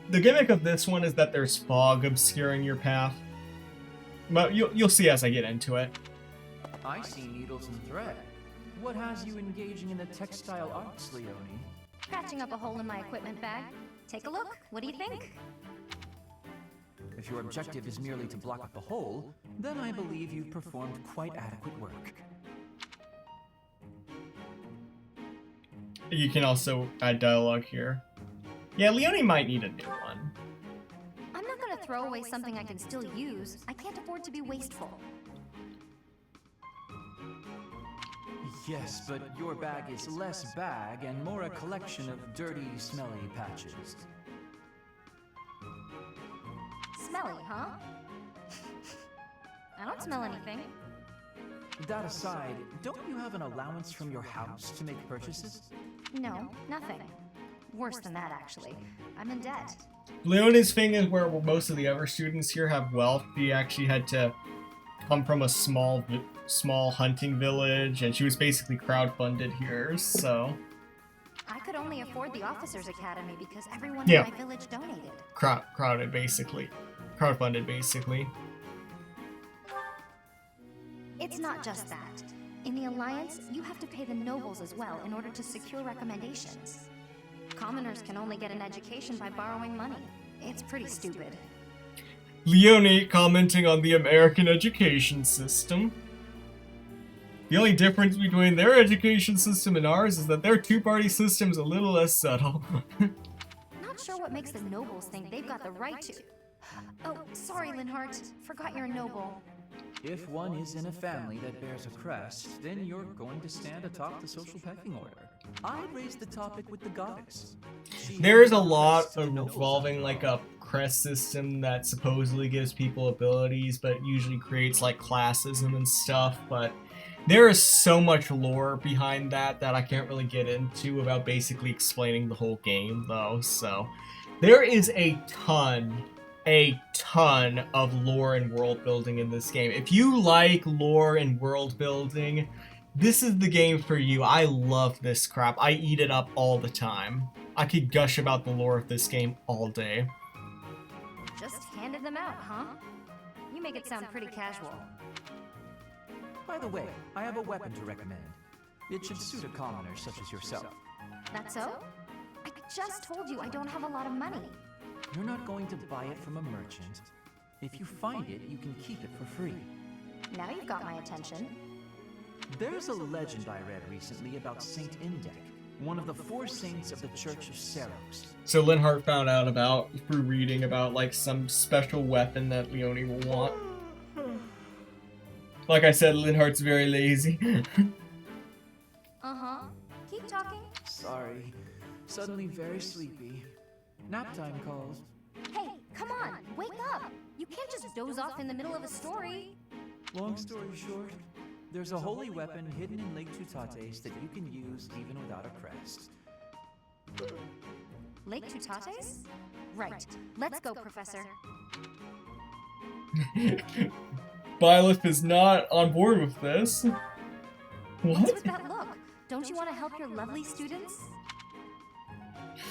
the gimmick of this one is that there's fog obscuring your path. But you'll see as I get into it. I see needles and thread. What has you engaging in the textile arts, Leone? Patching up a hole in my equipment bag. Take a look. What do you think? If your objective is merely to block up the hole, then I believe you've performed quite adequate work. You can also add dialogue here. Yeah, Leone might need a new one. I'm not gonna throw away something I can still use. I can't afford to be wasteful. Yes, but your bag is less bag and more a collection of dirty, smelly patches. Smelly, huh? I don't smell anything. That aside, don't you have an allowance from your house to make purchases? No, nothing. Worse than that, actually. I'm in debt. Leone's thing is where most of the other students here have wealth. She actually had to come from a small hunting village, and she was basically crowdfunded here, so... I could only afford the Officers Academy because everyone Yeah. in my village donated. Crowdfunded, basically. It's not just that. In the Alliance, you have to pay the nobles as well in order to secure recommendations. Commoners can only get an education by borrowing money. It's pretty stupid. Leone commenting on the American education system. The only difference between their education system and ours is that their two-party system's a little less subtle. Not sure what makes the nobles think they've got the right to. Oh, sorry, Linhardt. Forgot you're a noble. If one is in a family that bears a crest, then you're going to stand atop the social pecking order. I'd raise the topic with the goddess. There is a lot involving like a crest system that supposedly gives people abilities, but usually creates like classism and stuff, but there is so much lore behind that I can't really get into without basically explaining the whole game, though, so... There is a ton of lore and world building in this game. If you like lore and world building, this is the game for you. I love this crap. I eat it up all the time. I could gush about the lore of this game all day. Just handed them out, huh? You make it sound pretty casual. By the way, I have a weapon to recommend. It should suit a commoner such as yourself. That's so? I just told you I don't have a lot of money. You're not going to buy it from a merchant. If you find it, you can keep it for free. Now you've got my attention. There's a legend I read recently about Saint Indec, one of the 4 saints of the Church of Seros. So Linhardt found out about, through reading about, like, some special weapon that Leone will want. Like I said, Linhardt's very lazy. Uh-huh. Keep talking. Sorry. Suddenly very sleepy. Nap time calls. Hey, come on, wake up! You can't just doze off in the middle of a story. Long story short, there's a holy weapon hidden in Lake Tutates that you can use even without a crest. Lake Tutates? Right. Let's go, Professor. Byleth is not on board with this. What's What? with that look? Don't you want to help your lovely students?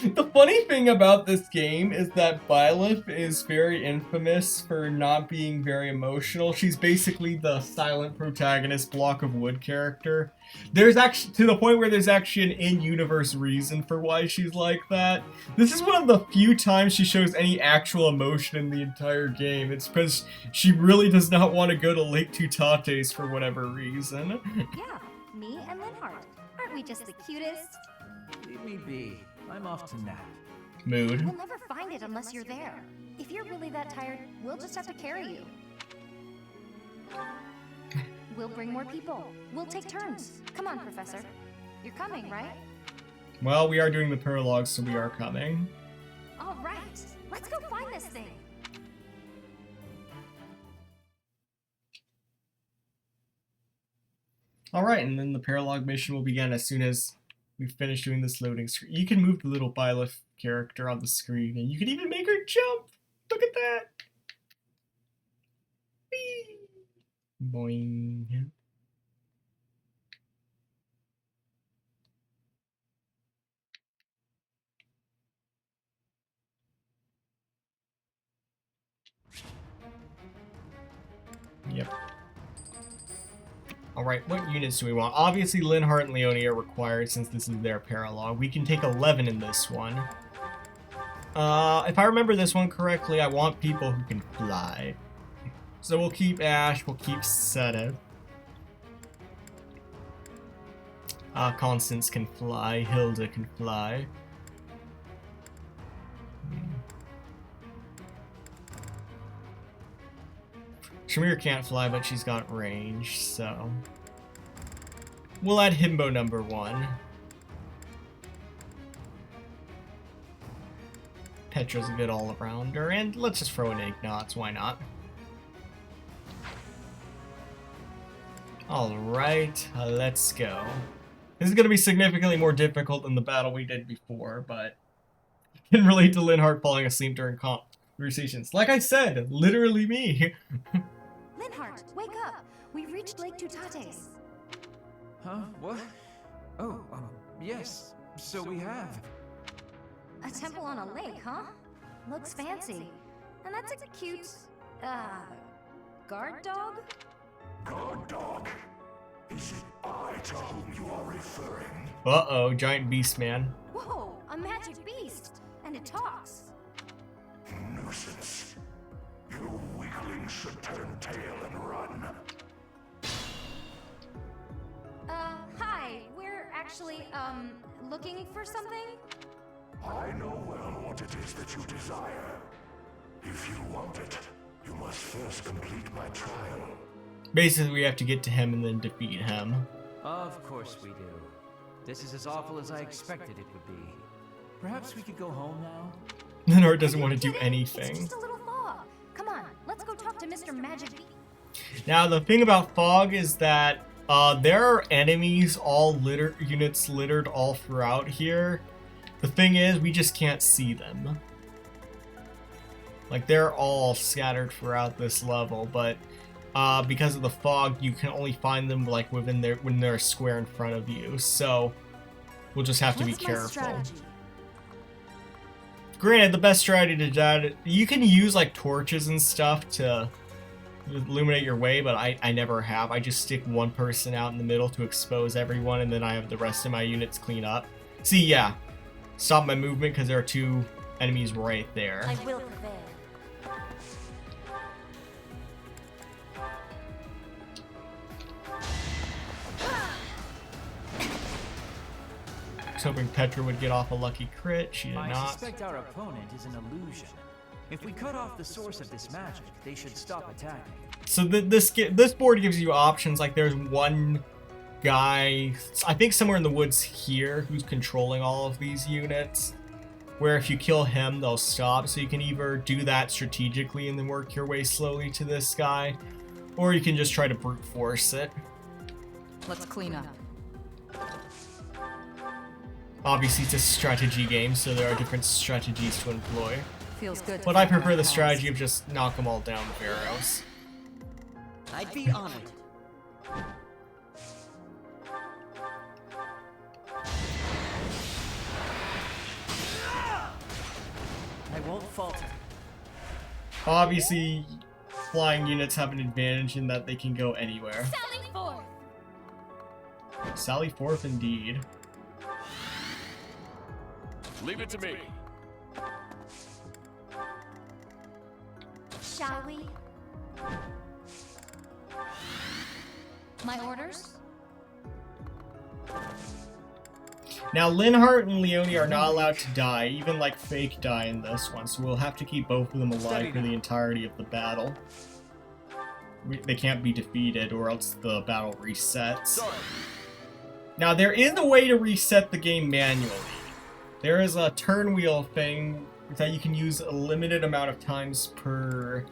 The funny thing about this game is that Byleth is very infamous for not being very emotional. She's basically the silent protagonist block of wood character. There's actually, to the point where there's actually an in-universe reason for why she's like that. This is one of the few times she shows any actual emotion in the entire game. It's because she really does not want to go to Lake Tutates for whatever reason. Yeah, me and Linhardt. Aren't we just the cutest? Leave me be. I'm off to nap. Mood. We'll never find it unless you're there. If you're really that tired, we'll just have to carry you. We'll bring more people. We'll take turns. Come on, Professor. You're coming, right? Well, we are doing the paralogs, so we are coming. All right. Let's go find this thing. Alright, and then the paralog mission will begin as soon as we finish doing this loading screen. You can move the little Byleth character on the screen, and you can even make her jump! Look at that! Whee! Boing. Yep. Alright, what units do we want? Obviously, Linhardt and Leonie are required since this is their paralog. We can take 11 in this one. If I remember this one correctly, I want people who can fly. So we'll keep Ash, we'll keep Sedev. Constance can fly, Hilda can fly. Shamir can't fly, but she's got range, so... We'll add Himbo number 1. Petra's a good all-arounder, and let's just throw in Ignatz, why not? Alright, let's go. This is going to be significantly more difficult than the battle we did before, but... I can relate to Linhardt falling asleep during conversations. Like I said, literally me! Linhardt, wake up! We've reached Lake Tutates. Huh? What? Oh, yes. So we have. A temple on a lake, huh? Looks fancy. And that's a cute, guard dog? Guard dog? Is it I to whom you are referring? Uh-oh, giant beast man. Whoa, a magic beast! And it talks. Nuisance. You weaklings should turn tail and run. Hi. We're actually, looking for something? I know well what it is that you desire. If you want it, you must first complete my trial. Basically, we have to get to him and then defeat him. Of course we do. This is as awful as I expected it would be. Perhaps we could go home now? Linhardt doesn't want to do anything. It's just a little fog. Come on, let's go talk to Mr. Magic Bee. Now, the thing about fog is that there are enemies, units littered all throughout here. The thing is, we just can't see them. Like, they're all scattered throughout this level, but because of the fog, you can only find them like when they're a square in front of you. So we'll just have to be careful. Granted, the best strategy to that, you can use like torches and stuff to illuminate your way, but I never have. I just stick one person out in the middle to expose everyone, and then I have the rest of my units clean up. See, yeah. Stop my movement because there are 2 enemies right there. I will prevail. I was hoping Petra would get off a lucky crit. She did I not. suspect our opponent is an illusion. If we cut off the source of this magic, they should stop attacking. So this board gives you options. Like there's one guy, I think somewhere in the woods here, who's controlling all of these units. Where if you kill him, they'll stop. So you can either do that strategically and then work your way slowly to this guy, or you can just try to brute force it. Let's clean up. Obviously, it's a strategy game, so there are different strategies to employ. Feels good. But I prefer the strategy of just knock them all down with arrows. I'd be honored. Obviously, flying units have an advantage in that they can go anywhere. Sally forth! Sally forth indeed. Leave it to me. Shall we? My orders? Now, Linhart and Leone are not allowed to die, even like fake die in this one, so we'll have to keep both of them alive for the entirety of the battle. They can't be defeated, or else the battle resets. Sorry. Now, there is a way to reset the game manually. There is a turn wheel thing that you can use a limited amount of times per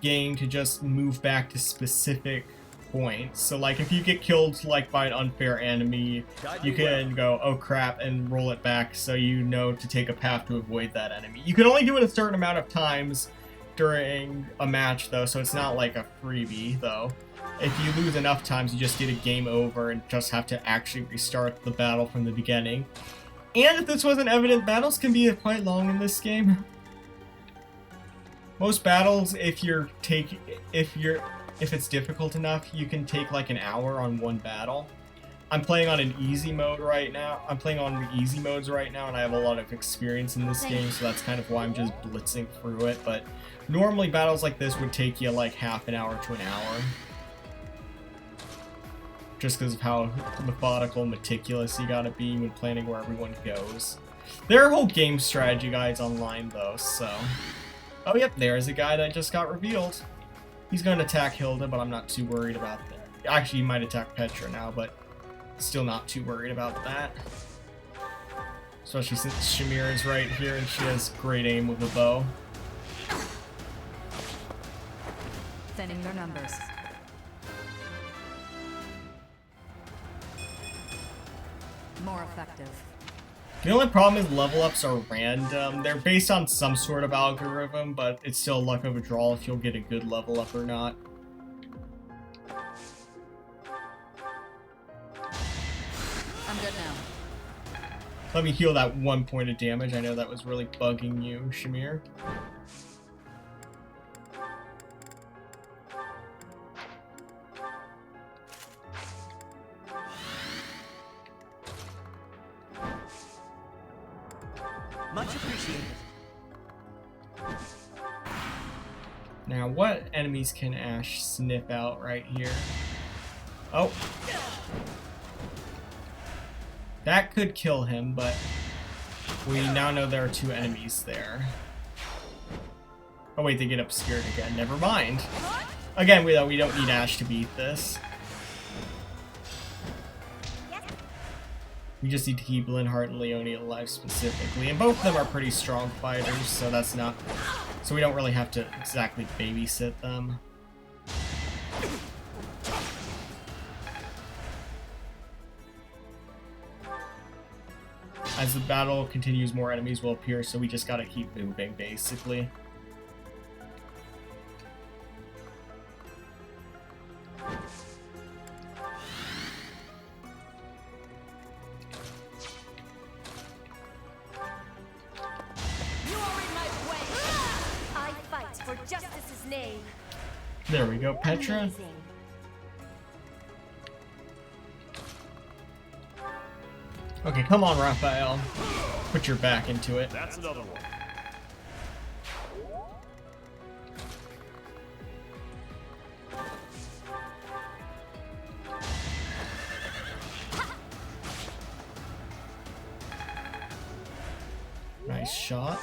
game to just move back to specific points. So like if you get killed like by an unfair enemy, you can go, oh crap, and roll it back so you know to take a path to avoid that enemy. You can only do it a certain amount of times during a match though, so it's not like a freebie though. If you lose enough times, you just get a game over and just have to actually restart the battle from the beginning. And if this wasn't evident, battles can be quite long in this game. Most battles, if it's difficult enough, you can take like an hour on one battle. I'm playing on an easy mode right now. I'm playing on the easy modes right now, and I have a lot of experience in this game, so that's kind of why I'm just blitzing through it. But normally battles like this would take you like half an hour to an hour. Just because of how methodical and meticulous you gotta be when planning where everyone goes. There are whole game strategy guides online though, so... Oh yep, there's a guy that just got revealed. He's gonna attack Hilda, but I'm not too worried about that. Actually, he might attack Petra now, but still not too worried about that. Especially since Shamir is right here and she has great aim with a bow. Thinning their numbers. More effective. The only problem is level ups are random. They're based on some sort of algorithm, but it's still luck of a draw if you'll get a good level up or not. I'm good now. Let me heal that 1 point of damage. I know that was really bugging you, Shamir. Much appreciated. Now, what enemies can Ash sniff out right here? Oh. That could kill him, but we now know there are two enemies there. Oh wait, they get obscured again. Never mind. Again, we don't need Ash to beat this. We just need to keep Linhart and Leone alive specifically, and both of them are pretty strong fighters, so that's not... So we don't really have to exactly babysit them. As the battle continues, more enemies will appear, so we just gotta keep moving, basically. There we go, Petra. Amazing. Okay, come on, Raphael. Put your back into it. That's another one. Nice shot.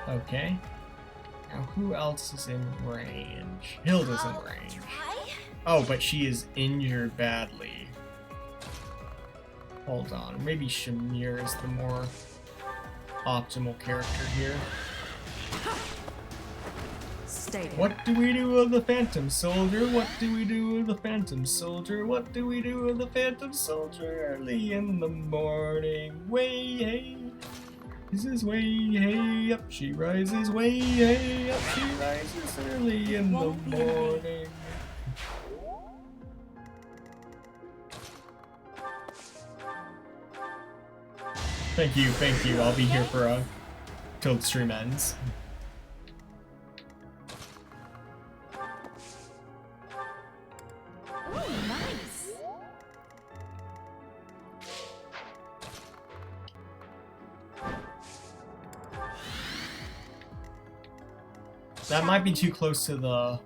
Okay. Now, who else is in range? Hilda's in range. Oh, but she is injured badly. Hold on. Maybe Shamir is the more optimal character here. Stated. What do we do with the Phantom Soldier? What do we do with the Phantom Soldier? What do we do with the Phantom Soldier? Early in the morning, way hey. This is way hey up, she rises way hey up, she rises early in the morning. Thank you, I'll be here for till the stream ends. That might be too close to the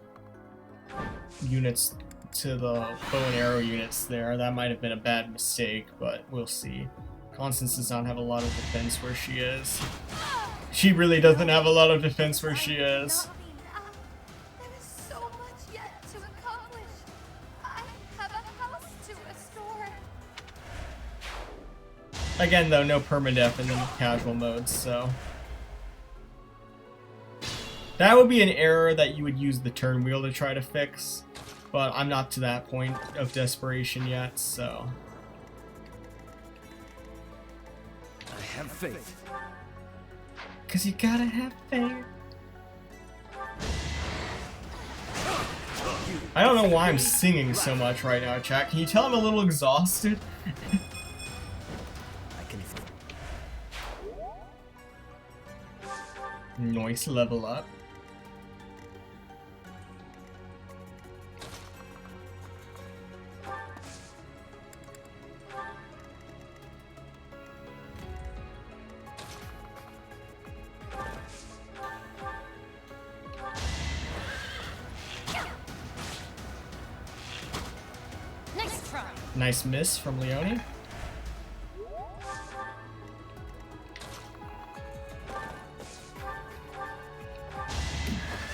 units, to the bow and arrow units there. That might have been a bad mistake, but we'll see. Constance does not have a lot of defense where she is. She really doesn't have a lot of defense where she is. There is so much yet to accomplish. I have a house to restore. Again, though, no permadeath in the casual modes, so... That would be an error that you would use the turn wheel to try to fix, but I'm not to that point of desperation yet, so... I have faith. 'Cause you gotta have faith. I don't know why I'm singing so much right now, chat. Can you tell I'm a little exhausted? Nice level up. Nice try. Nice miss from Leone.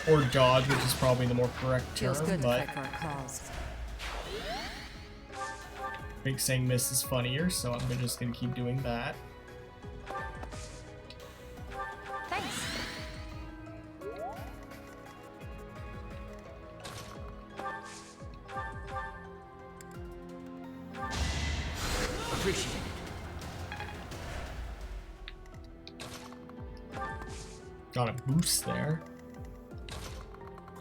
Or dodge, which is probably the more correct Feels term, good to but fight for our cause. I think saying miss is funnier, so I'm just gonna keep doing that. Thanks. Appreciate it. Got a boost there.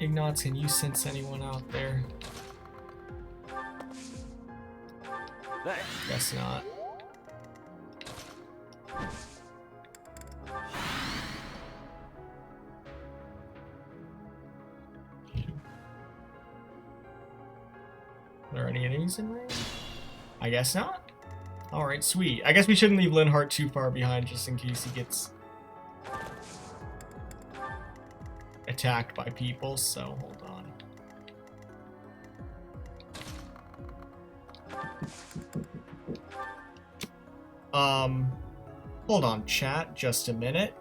Ignatz, can you sense anyone out there? Thanks. Guess not. Are there any enemies in range? I guess not. Alright, sweet. I guess we shouldn't leave Linhardt too far behind just in case he gets attacked by people, so hold on. Hold on, chat, just a minute.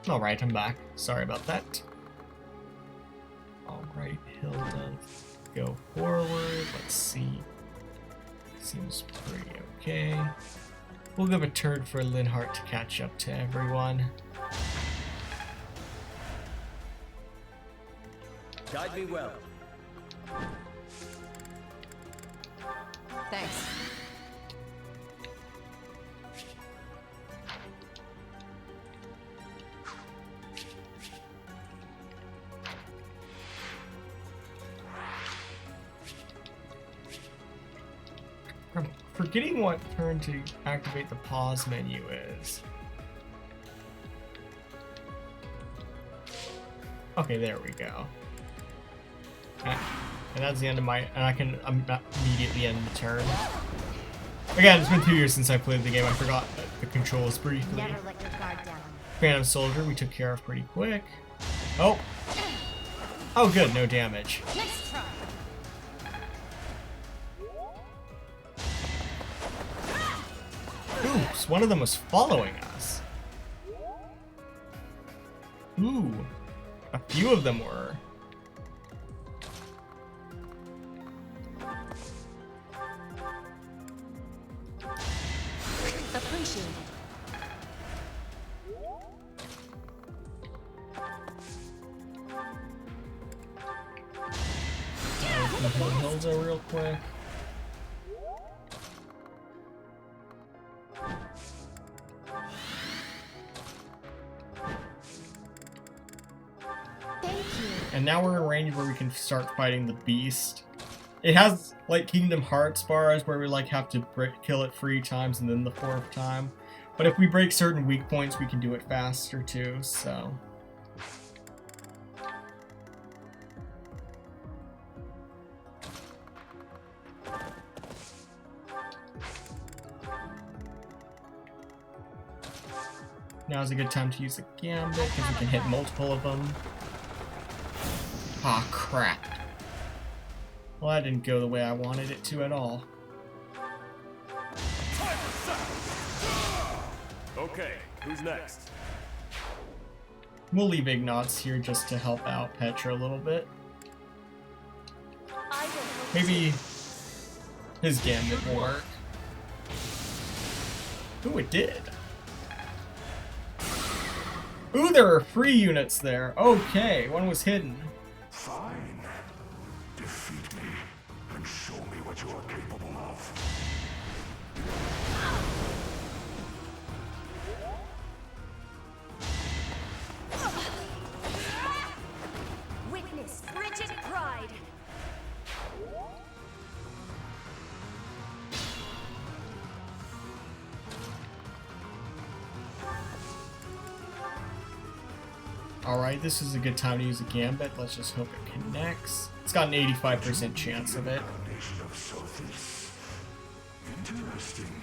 Alright, I'm back. Sorry about that. Alright, Hilda, go forward. Let's see. Seems pretty okay. We'll give a turn for Linhardt to catch up to everyone. Guide me well. Thanks. I'm forgetting what turn to activate the pause menu is. Okay, there we go. And that's the end of my... And I can immediately end the turn. Again, it's been 2 years since I played the game. I forgot the controls briefly. Never let your guard down. Phantom Soldier, we took care of pretty quick. Oh! Oh good, no damage. Nice try. Oops, one of them was following us. Ooh, a few of them were. Appreciate it. Hilda real quick. Thank you. And now we're in range where we can start fighting the beast. It has like Kingdom Hearts bars where we like have to kill it 3 times and then the 4th time. But if we break certain weak points, we can do it faster too, so... Now's a good time to use the Gambit, because we can hit multiple of them. Ah, crap. Well, that didn't go the way I wanted it to at all. Okay, who's next? We'll leave Ignatz here just to help out Petra a little bit. Maybe his Gambit will work. Ooh, it did. Ooh, there are free units there. Okay, one was hidden. Fine. Defeat me and show me what you are capable of. Witness frigid pride. Alright, this is a good time to use a Gambit. Let's just hope it connects. It's got an 85% chance of it. Interesting.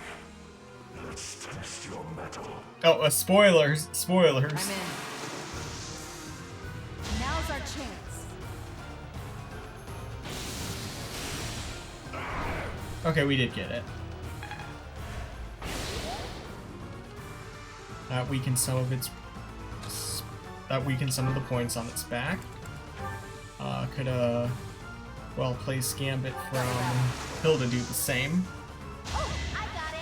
Let's test your metal. Oh, spoilers. Spoilers. I'm in. Now's our chance. Okay, we did get it. That weakens some of its... That weakens some of the points on its back. Could well place Gambit from Hilda do the same. Oh, I got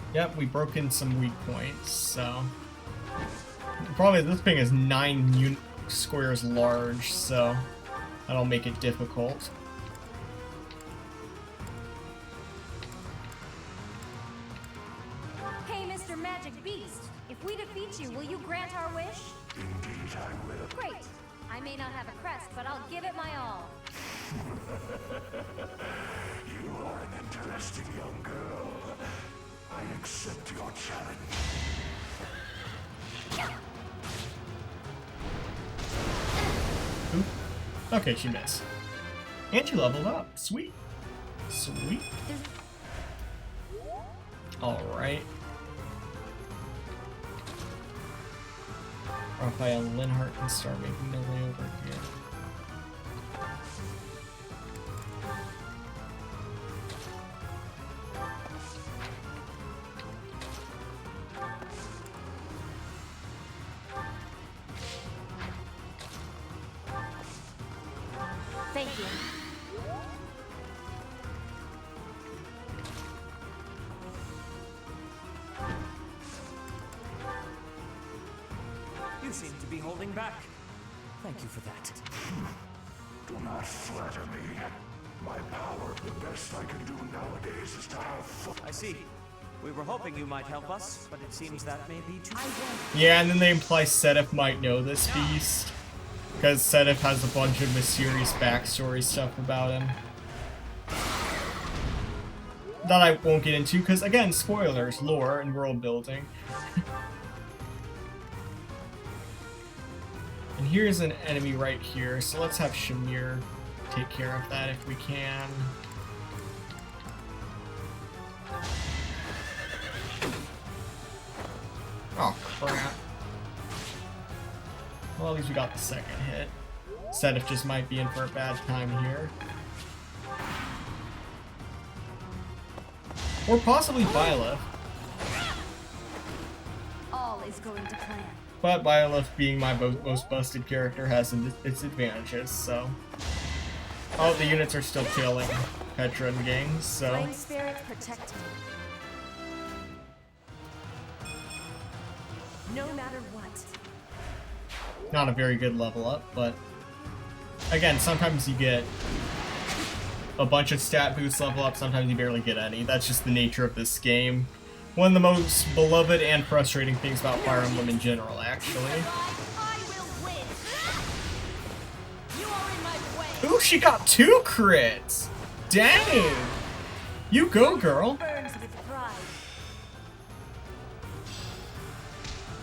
it. Yep, we broke in some weak points, so... Probably this thing is 9 squares large, so that'll make it difficult. Hey, Mr. Magic Beast. If we defeat you, will you grant our wish? Indeed, I will. Great. I may not have a crest, but I'll give it my all. You are an interesting young girl. I accept your challenge. Oop. Okay, she missed. And she leveled up. Sweet. Sweet. Alright. Raphael and Linhart can start making their way over here. Thank you. You seem to be holding back. Thank you for that. Do not flatter me. My power, the best I can do nowadays is to have fun. I see. We were hoping you might help us, but it seems that may be too... Yeah, and then they imply Sedef might know this beast. Because Sedef has a bunch of mysterious backstory stuff about him. That I won't get into, because again, spoilers, lore, and world building. And here's an enemy right here, so let's have Shamir take care of that if we can. Oh, crap. Well, at least we got the second hit. Sedef just might be in for a bad time here. Or possibly Byleth. All is going to plan. But Byleth, being my most busted character, has its advantages, so... Oh, the units are still killing Petra and gangs, so... Flame Spirit, protect me. No matter what. Not a very good level up, but... Again, sometimes you get a bunch of stat boosts level up, sometimes you barely get any. That's just the nature of this game. One of the most beloved and frustrating things about Fire Emblem in general, actually. I will win. You are in my way. Ooh, she got 2 crits! Dang! You go, girl. Burns with pride.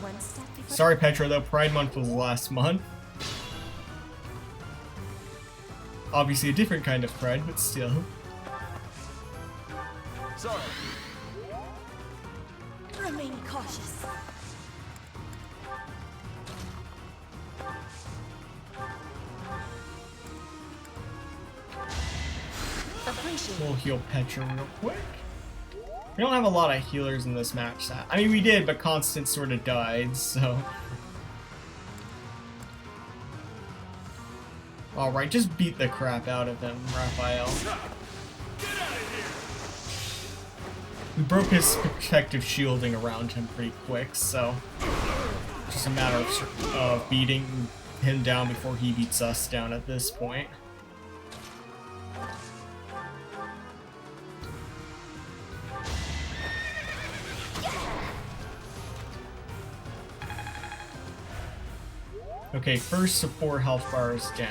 One step before Sorry, Petra, though. Pride Month was last month. Obviously a different kind of pride, but still. Sorry. remain cautious. We'll heal Petra real quick. We don't have a lot of healers in this match. I mean, we did, but Constant sort of died, so... Alright, just beat the crap out of him, Raphael. We broke his protective shielding around him pretty quick, so... Just a matter of beating him down before he beats us down at this point. Okay, first the 4 health bars down.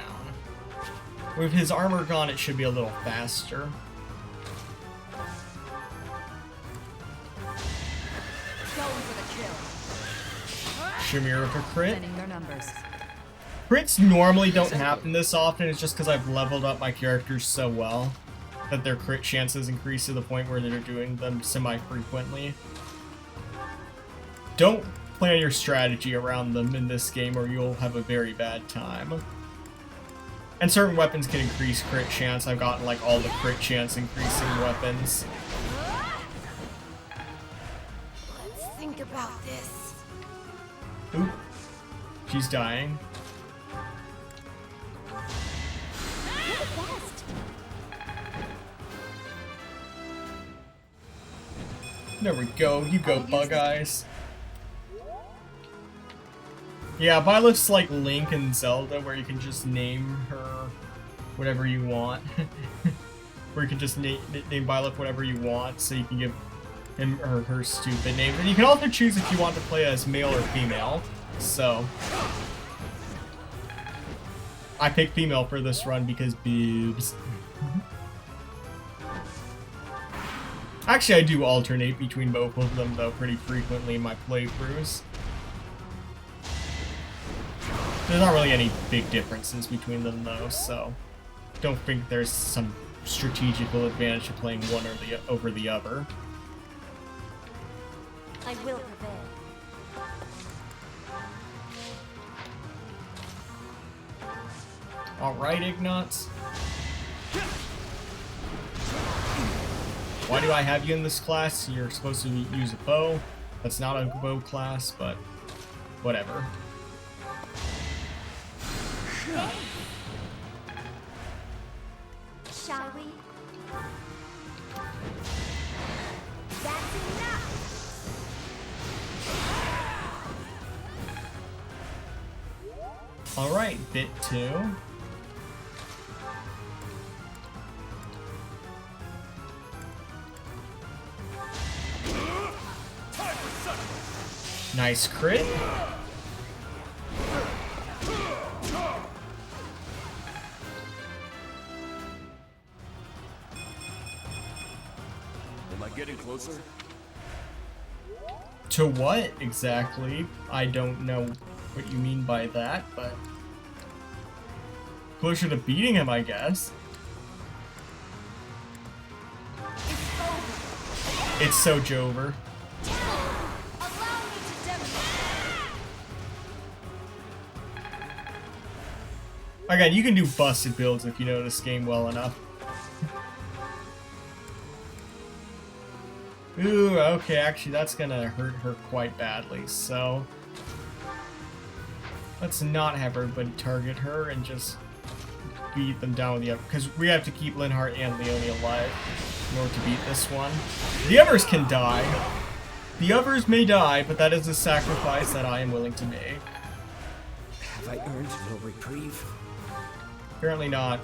With his armor gone, it should be a little faster. Going for the kill. Shamir with a crit. Thinning their numbers. Crits normally don't happen this often, it's just because I've leveled up my characters so well that their crit chances increase to the point where they're doing them semi-frequently. Don't plan your strategy around them in this game or you'll have a very bad time. And certain weapons can increase crit chance. I've gotten like all the crit chance increasing weapons. Let's think about this. Oop. She's dying. You're the best. There we go. You go, Bug Eyes. Yeah, Byleth's like Link and Zelda, where you can just name her whatever you want. Where you can just name Byleth whatever you want, so you can give him or her stupid names. And you can also choose if you want to play as male or female. So I picked female for this run because boobs. Actually, I do alternate between both of them though pretty frequently in my playthroughs. There's not really any big differences between them though, so don't think there's some strategical advantage to playing one or over the other. I will prevail. Alright, Ignatz. Why do I have you in this class? You're supposed to use a bow. That's not a bow class, but whatever. Shall we? That's enough! Alright, bit 2. Nice crit. Am I getting closer? To what exactly? I don't know what you mean by that, but closer to beating him, I guess. It's so Jover. Allow me to demonstrate. Again, you can do busted builds if you know this game well enough. Ooh, okay, actually that's gonna hurt her quite badly, so... Let's not have everybody target her and just beat them down with the other, because we have to keep Linhardt and Leonie alive in order to beat this one. The others can die. The others may die, but that is a sacrifice that I am willing to make. Have I earned no reprieve? Apparently not.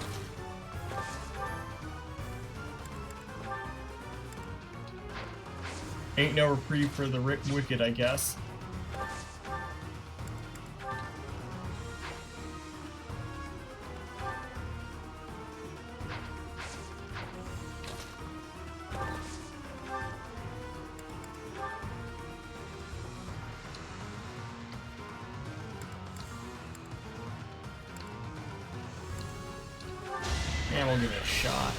Ain't no reprieve for the wicked, I guess. we'll give it a shot.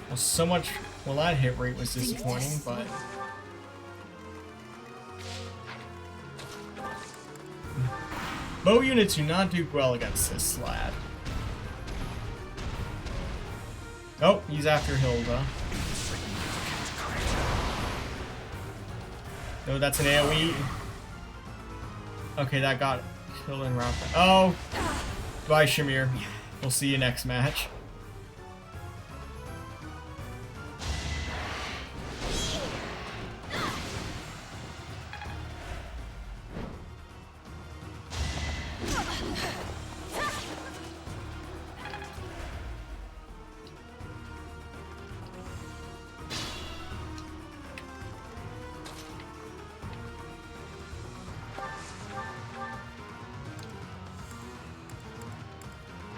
Well, so much. Well, that hit rate was disappointing, but. Bow units do not do well against this lad. Oh, he's after Hilda. No, that's an AoE. Okay, that got killed in round. Oh! Bye, Shamir. We'll see you next match.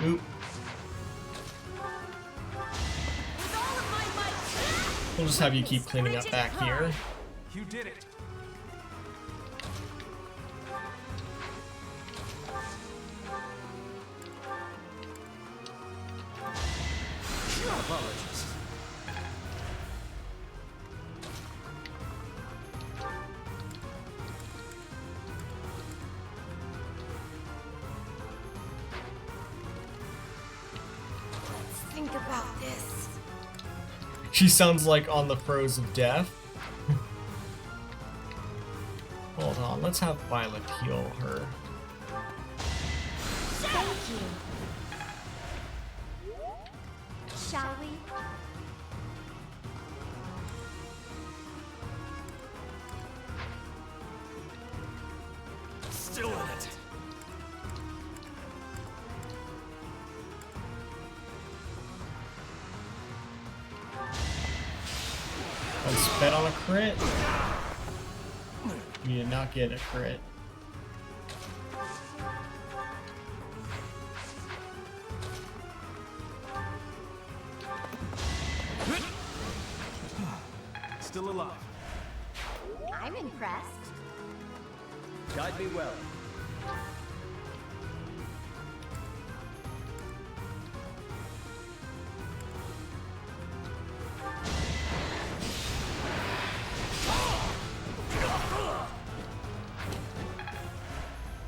Oop. We'll just have you keep cleaning up back here. You did it. Apologies. Think about this. She sounds like on the throes of death. Hold on, let's have Violet heal her. Thank you. Shall we? Still in it. Let's bet on a crit. We did not get a crit. Still alive. I'm impressed. Guide me well.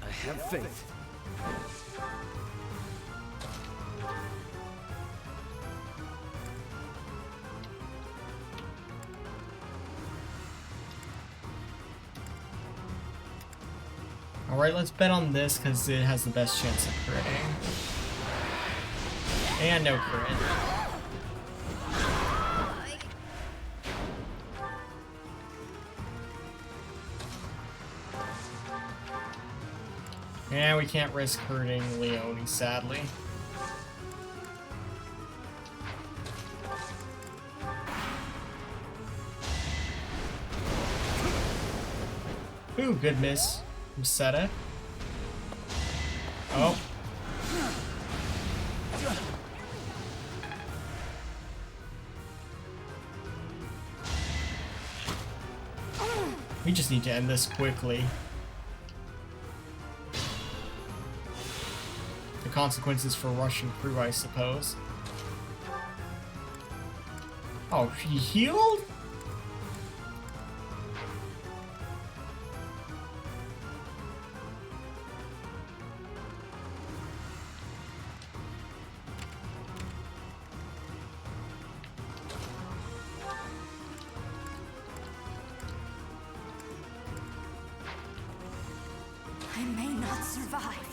I have faith. Alright, let's bet on this because it has the best chance of critting. And no crit. Yeah, we can't risk hurting Leone, sadly. Ooh, good miss. Musetta. Oh. We just need to end this quickly. The consequences for Russian crew, I suppose. Oh, she healed? I may not survive.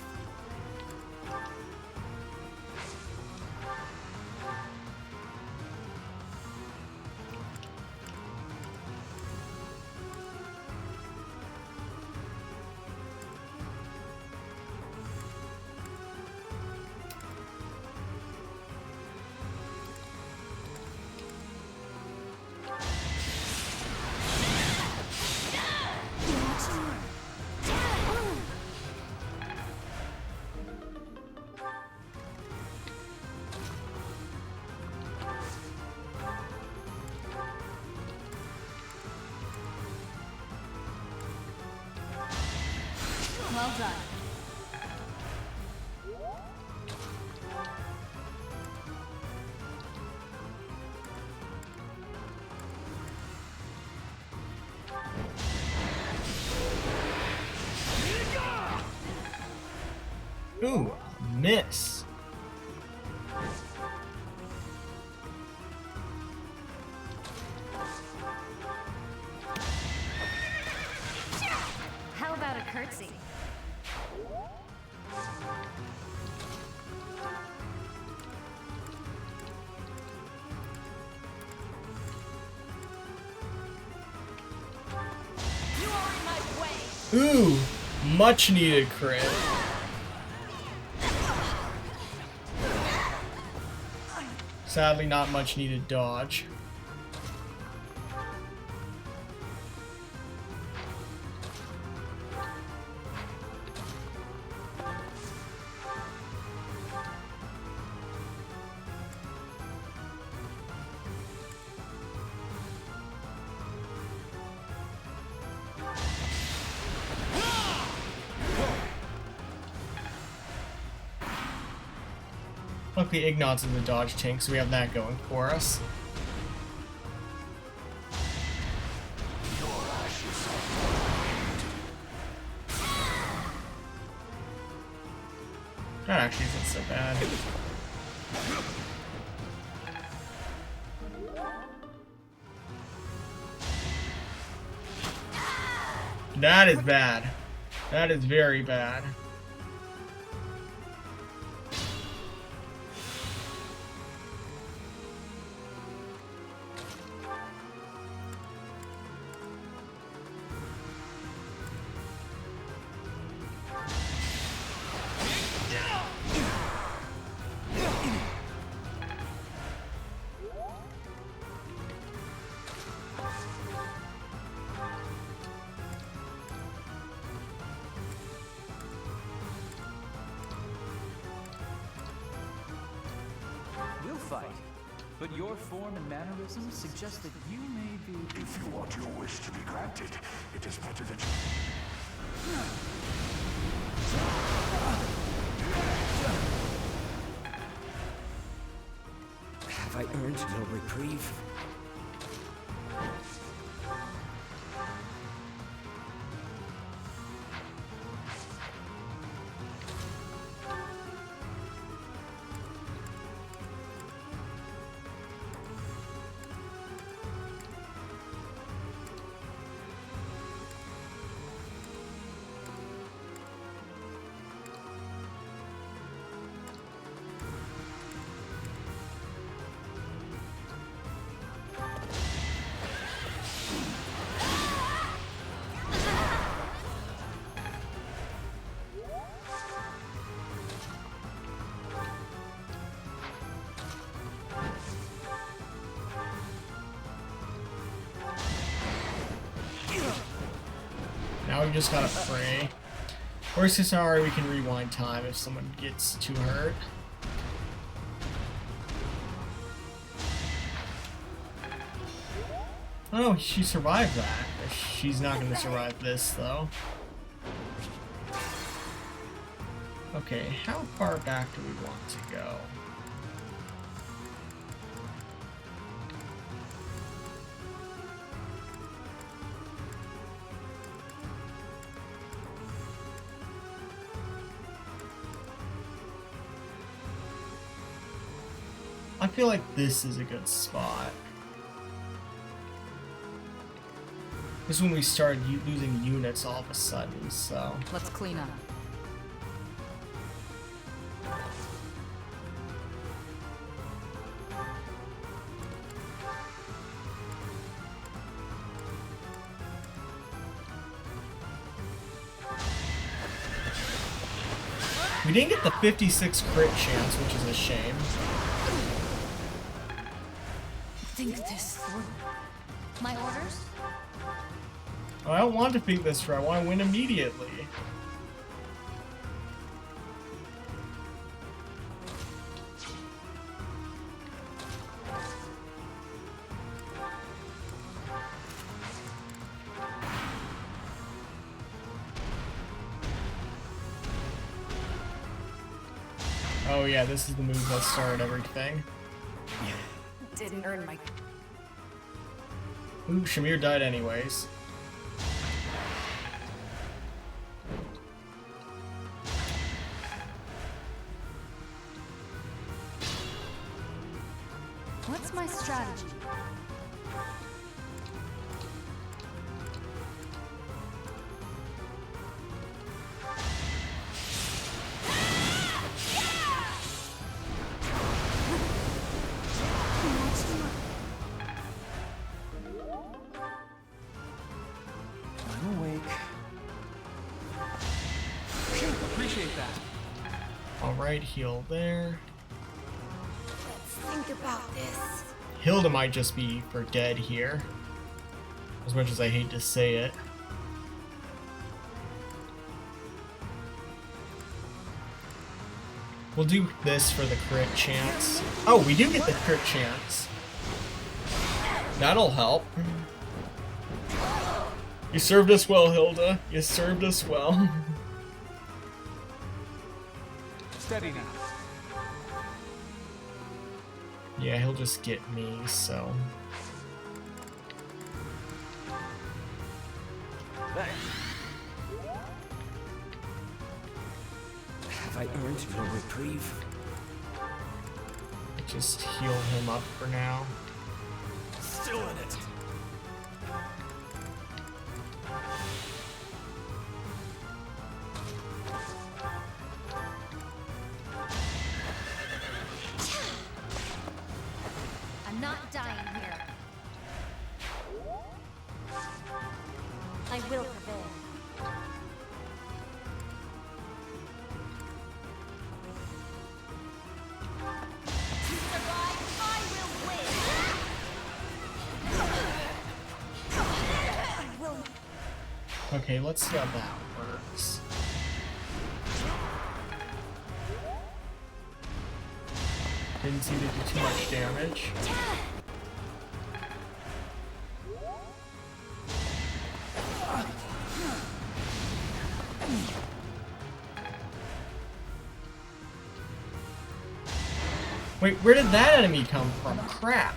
Well done. Ooh, miss. How about a curtsy? You are in my way. Ooh, much needed crit. Sadly, not much needed dodge. Luckily, Ignat's in the dodge tank, so we have that going for us. That actually isn't so bad. That is bad. That is very bad. We'll fight, but your form and mannerisms suggest that you may be... If you want your wish to be granted, it is better that you... Have I earned no reprieve? Now we just gotta pray. Worst case scenario, we can rewind time if someone gets too hurt. Oh, she survived that. She's not gonna survive this, though. Okay, how far back do we want to go? I feel like this is a good spot. This is when we started losing units all of a sudden, so... Let's clean up. We didn't get the 56 crit chance, which is a shame. Think this through. My orders? I don't want to think this through, I want to win immediately. Oh yeah, this is the move that started everything. Didn't earn my... Ooh, Shamir died anyways. What's my strategy? I'm awake. Appreciate that. Alright, heal there. Think about this. Hilda might just be for dead here. As much as I hate to say it. We'll do this for the crit chance. Oh, we do get the crit chance. That'll help. You served us well, Hilda. You served us well. Steady now. Yeah, he'll just get me, so... Thanks. Have I earned no reprieve? Just heal him up for now. Still in it. I'm not dying here. I will prevail. To survive, I will win. I will. Okay, let's see how that works. Didn't seem to do too much damage. Wait, where did that enemy come from? Crap.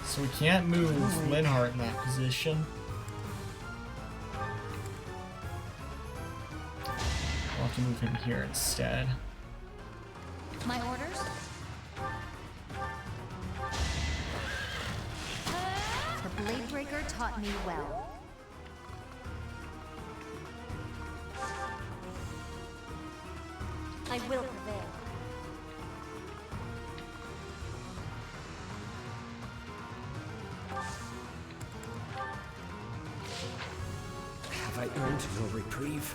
So we can't move Linhardt in that position. We'll have to move him here instead. My orders? The Bladebreaker taught me well. I will prevail. Have I earned no reprieve?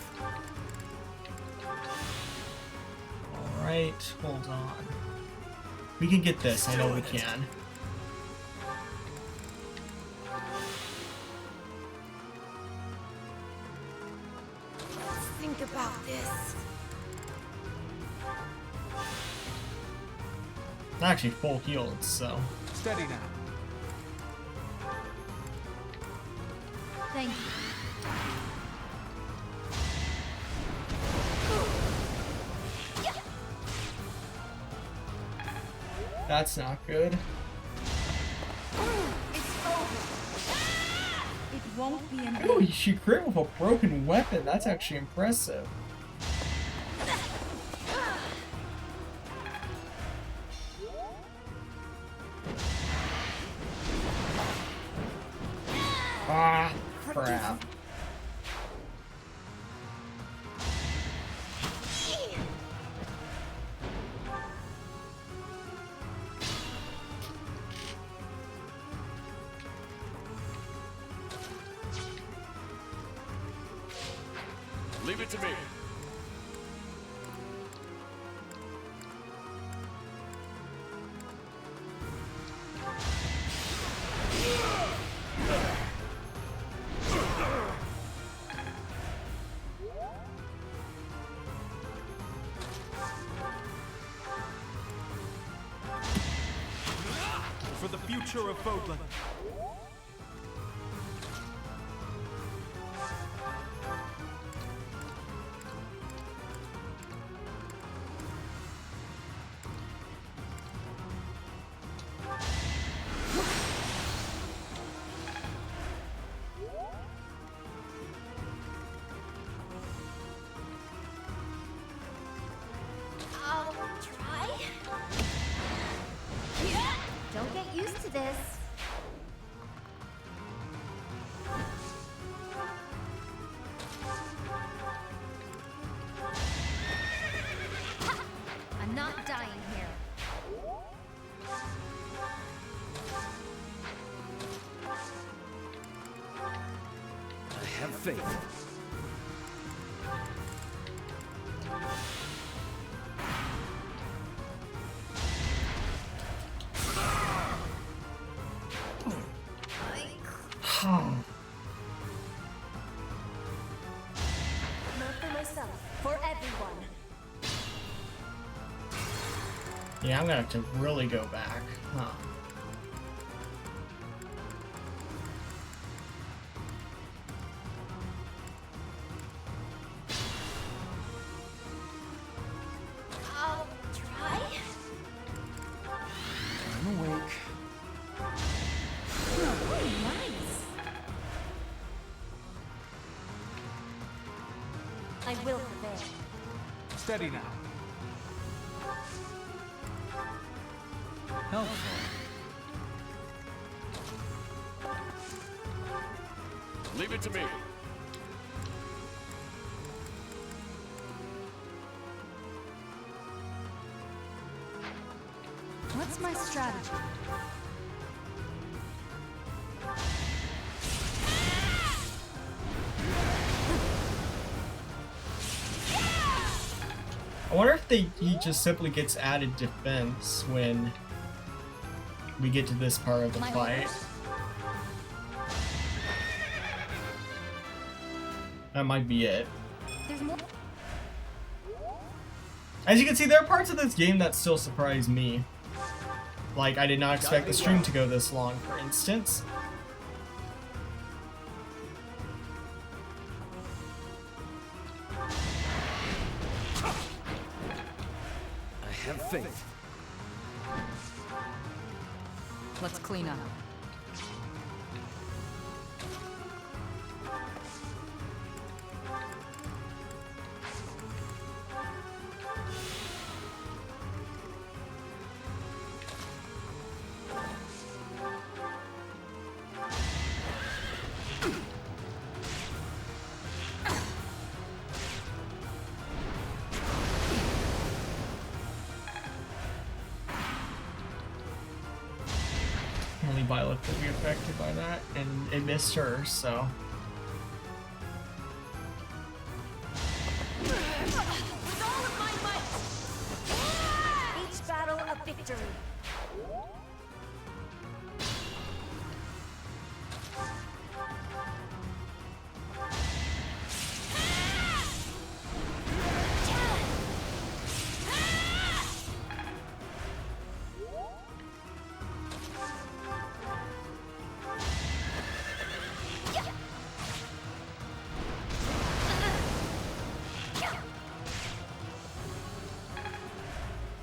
Alright, hold on. We can get this, I know we can. Think about this. Actually, full healed, so. Steady now. Thank you. That's not good. It's over. It won't be in Ooh, she crit with a broken weapon. That's actually impressive. Ah, crap. Leave it to me. For the future of Fodlan. faith. Not for myself, for everyone. Yeah, I'm gonna have to really go back. Huh. I'll try. I'm awake. Oh, nice. I will prevail. Steady now. Helpful. Leave it to me. What's my strategy? I wonder if he just simply gets added defense when we get to this part of the fight. That might be it. There's more. As you can see, there are parts of this game that still surprise me. Like, I did not expect the stream to go this long, for instance. I have faith. Let's clean up. Only Violet will be affected by that, and it missed her, so. With all of my might! Each battle a victory.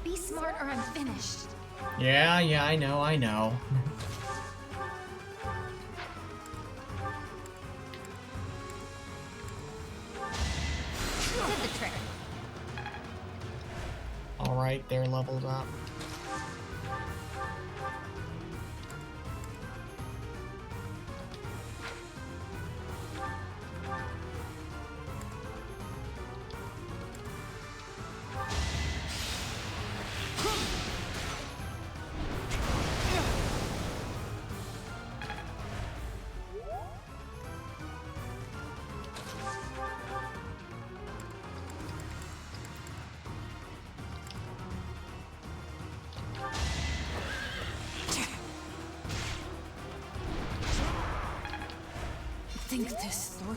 Be smart or I'm finished. Yeah, I know. Did the trick. Alright, they're leveled up. Think this through.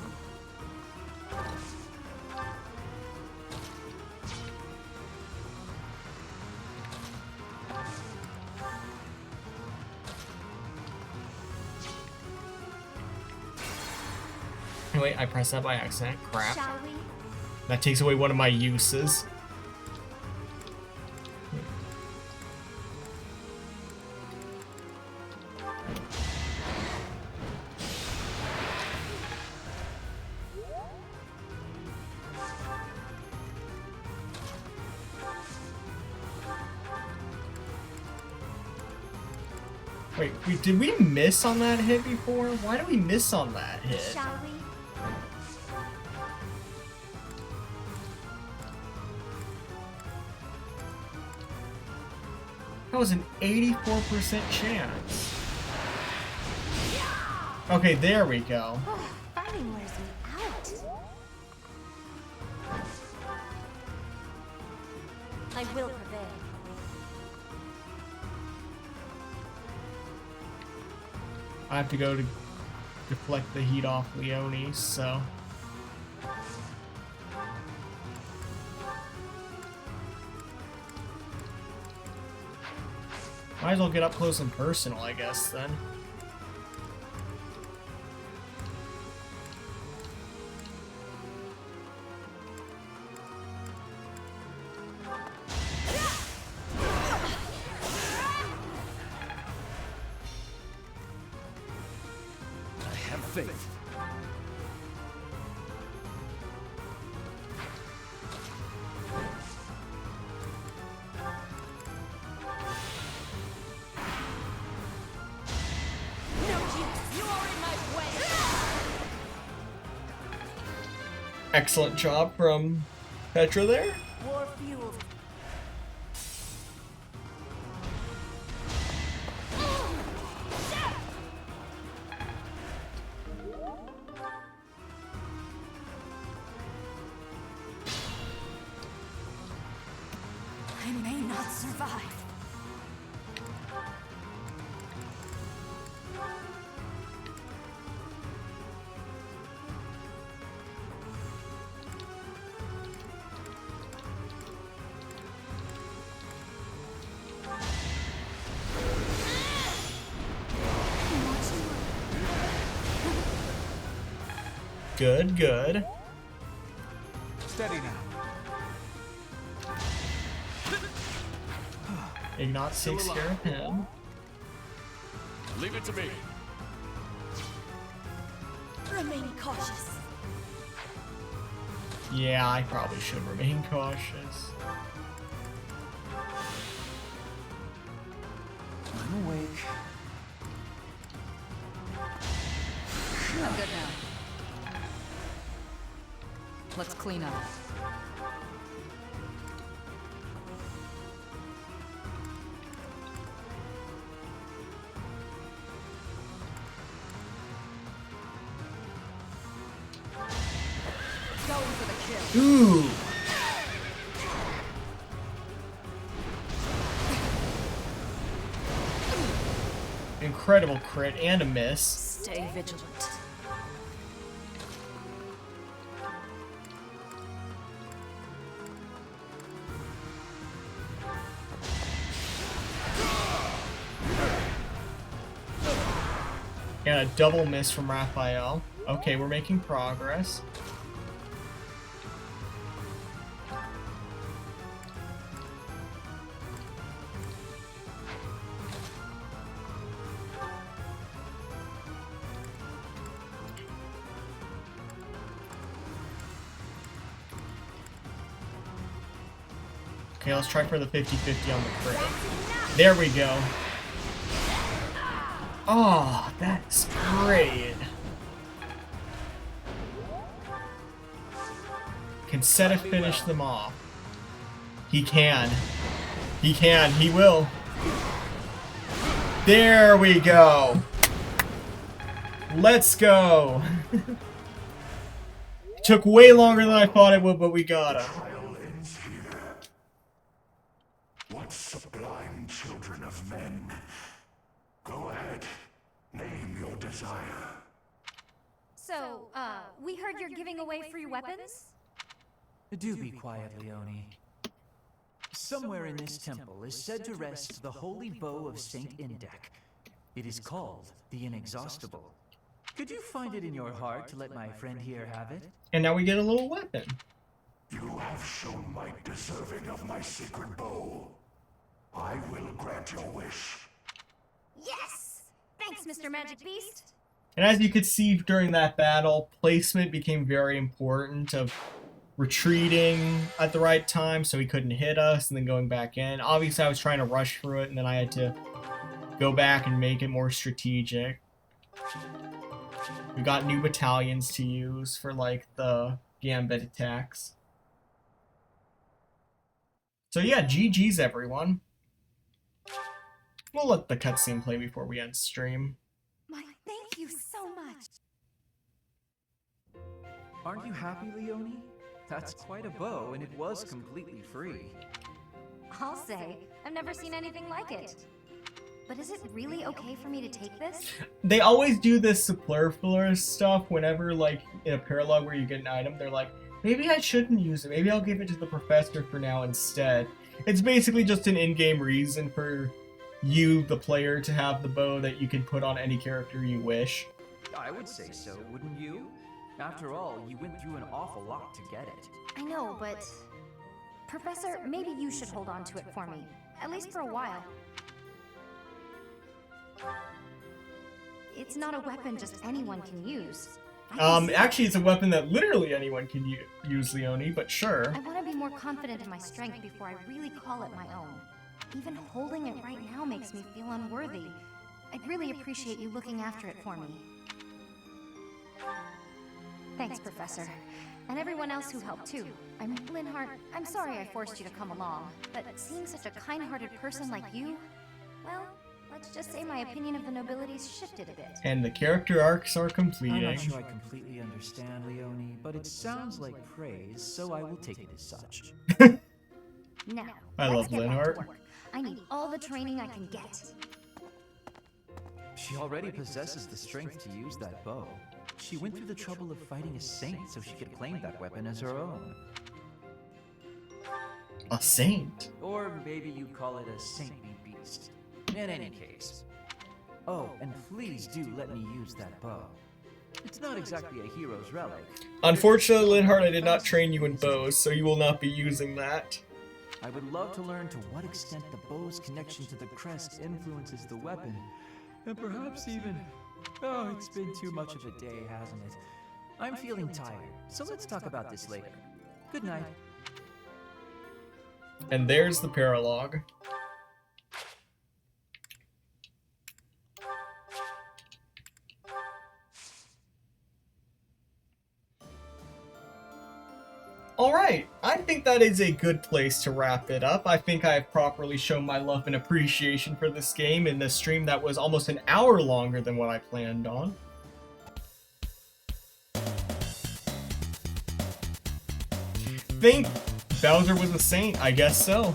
Wait, I pressed that by accident. Crap. Shall we? That takes away one of my uses. Wait, did we miss on that hit before? Why did we miss on that hit? Shall we? That was an 84% chance. Okay, there we go. Fighting wears me I will prevail. I have to go to deflect the heat off Leone, so... Might as well get up close and personal, I guess, then. I have faith. Excellent job from Petra there. War fueled. I may not survive. Good, good. Steady now. Ignatz takes care of him. Leave it to me. Remain cautious. Yeah, I probably should remain cautious. I'm awake. I'm good now. Let's clean up. Going for the kill. Ooh! Incredible crit and a miss. Stay vigilant. And a double miss from Raphael. Okay, we're making progress. Okay, let's try for the 50-50 on the crit. There we go. Oh, that's great. Can Seta finish them off? He can. He can. He will. There we go. Let's go. Took way longer than I thought it would, but we got him. Trial ends here. What sublime children of men. Go ahead. Name your desire. So, we heard you're giving away free weapons? Do be quiet, Leone. Somewhere in this temple is said to rest the holy bow of Saint Indek. It is called the Inexhaustible. Could you find it in your heart to let my friend here have it? And now we get a little weapon. You have shown might deserving of my sacred bow. I will grant your wish. Yes! Thanks, Mr. Magic Beast. And as you could see during that battle, placement became very important of retreating at the right time so he couldn't hit us and then going back in. Obviously, I was trying to rush through it and then I had to go back and make it more strategic. We got new battalions to use for like the gambit attacks. So yeah, GG's everyone. We'll let the cutscene play before we end stream. My, thank you so much. Aren't you happy, Leone? That's quite a bow, and it was completely free. I'll say, I've never seen anything like it. But is it really okay for me to take this? They always do this superfluous stuff whenever, like, in a paralogue where you get an item, they're like, maybe I shouldn't use it, maybe I'll give it to the professor for now instead. It's basically just an in-game reason for you, the player, to have the bow that you can put on any character you wish. I would say so, wouldn't you? After all, you went through an awful lot to get it. I know, but... Professor, maybe you should hold on to it for me. At least for a while. It's not a weapon just anyone can use. Actually, it's a weapon that literally anyone can use, Leonie, but sure. I want to be more confident in my strength before I really call it my own. Even holding it right now makes me feel unworthy. I'd really appreciate you looking after it for me. Thanks, Professor. And everyone else who helped too. Linhardt, I'm sorry I forced you to come along, but seeing such a kind-hearted person like you, well, let's just say my opinion of the nobilities shifted a bit. And the character arcs are completing. I'm not sure I completely understand, Leonie, but it sounds like praise, so I will take it as such. Now, I love let's get back to Linhardt. work. I need all the training I can get. She already possesses the strength to use that bow. She went through the trouble of fighting a saint so she could claim that weapon as her own. A saint? Or maybe you'd call it a saintly beast. In any case. Oh, and please do let me use that bow. It's not exactly a hero's relic. Unfortunately, Linhardt, I did not train you in bows, so you will not be using that. I would love to learn to what extent the bow's connection to the crest influences the weapon. And perhaps even... Oh, it's been too much of a day, hasn't it? I'm feeling tired, so let's talk about this later. Good night. And there's the paralogue. Alright, I think that is a good place to wrap it up. I think I have properly shown my love and appreciation for this game in this stream that was almost an hour longer than what I planned on. Think Bowser was a saint? I guess so.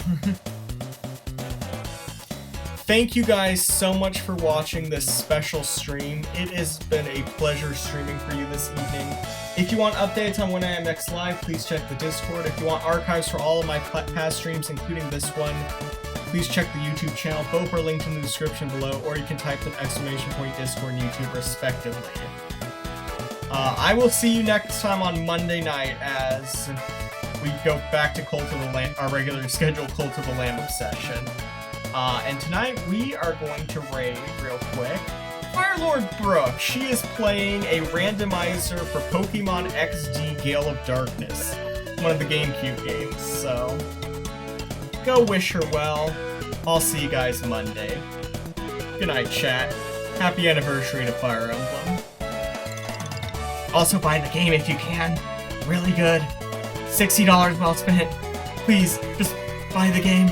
Thank you guys so much for watching this special stream. It has been a pleasure streaming for you this evening. If you want updates on when I am next live, please check the Discord. If you want archives for all of my past streams, including this one, please check the YouTube channel. Both are linked in the description below, or you can type the / Discord and YouTube respectively. I will see you next time on Monday night as we go back to Cult of the Lamb, our regular scheduled Cult of the Lamb obsession. And tonight we are going to raid real quick Firelord Brooke. She is playing a randomizer for Pokemon XD Gale of Darkness, one of the GameCube games, so go wish her well. I'll see you guys Monday. Good night, chat. Happy anniversary to Fire Emblem. Also buy the game if you can. Really good. $60 well spent. Please, just buy the game.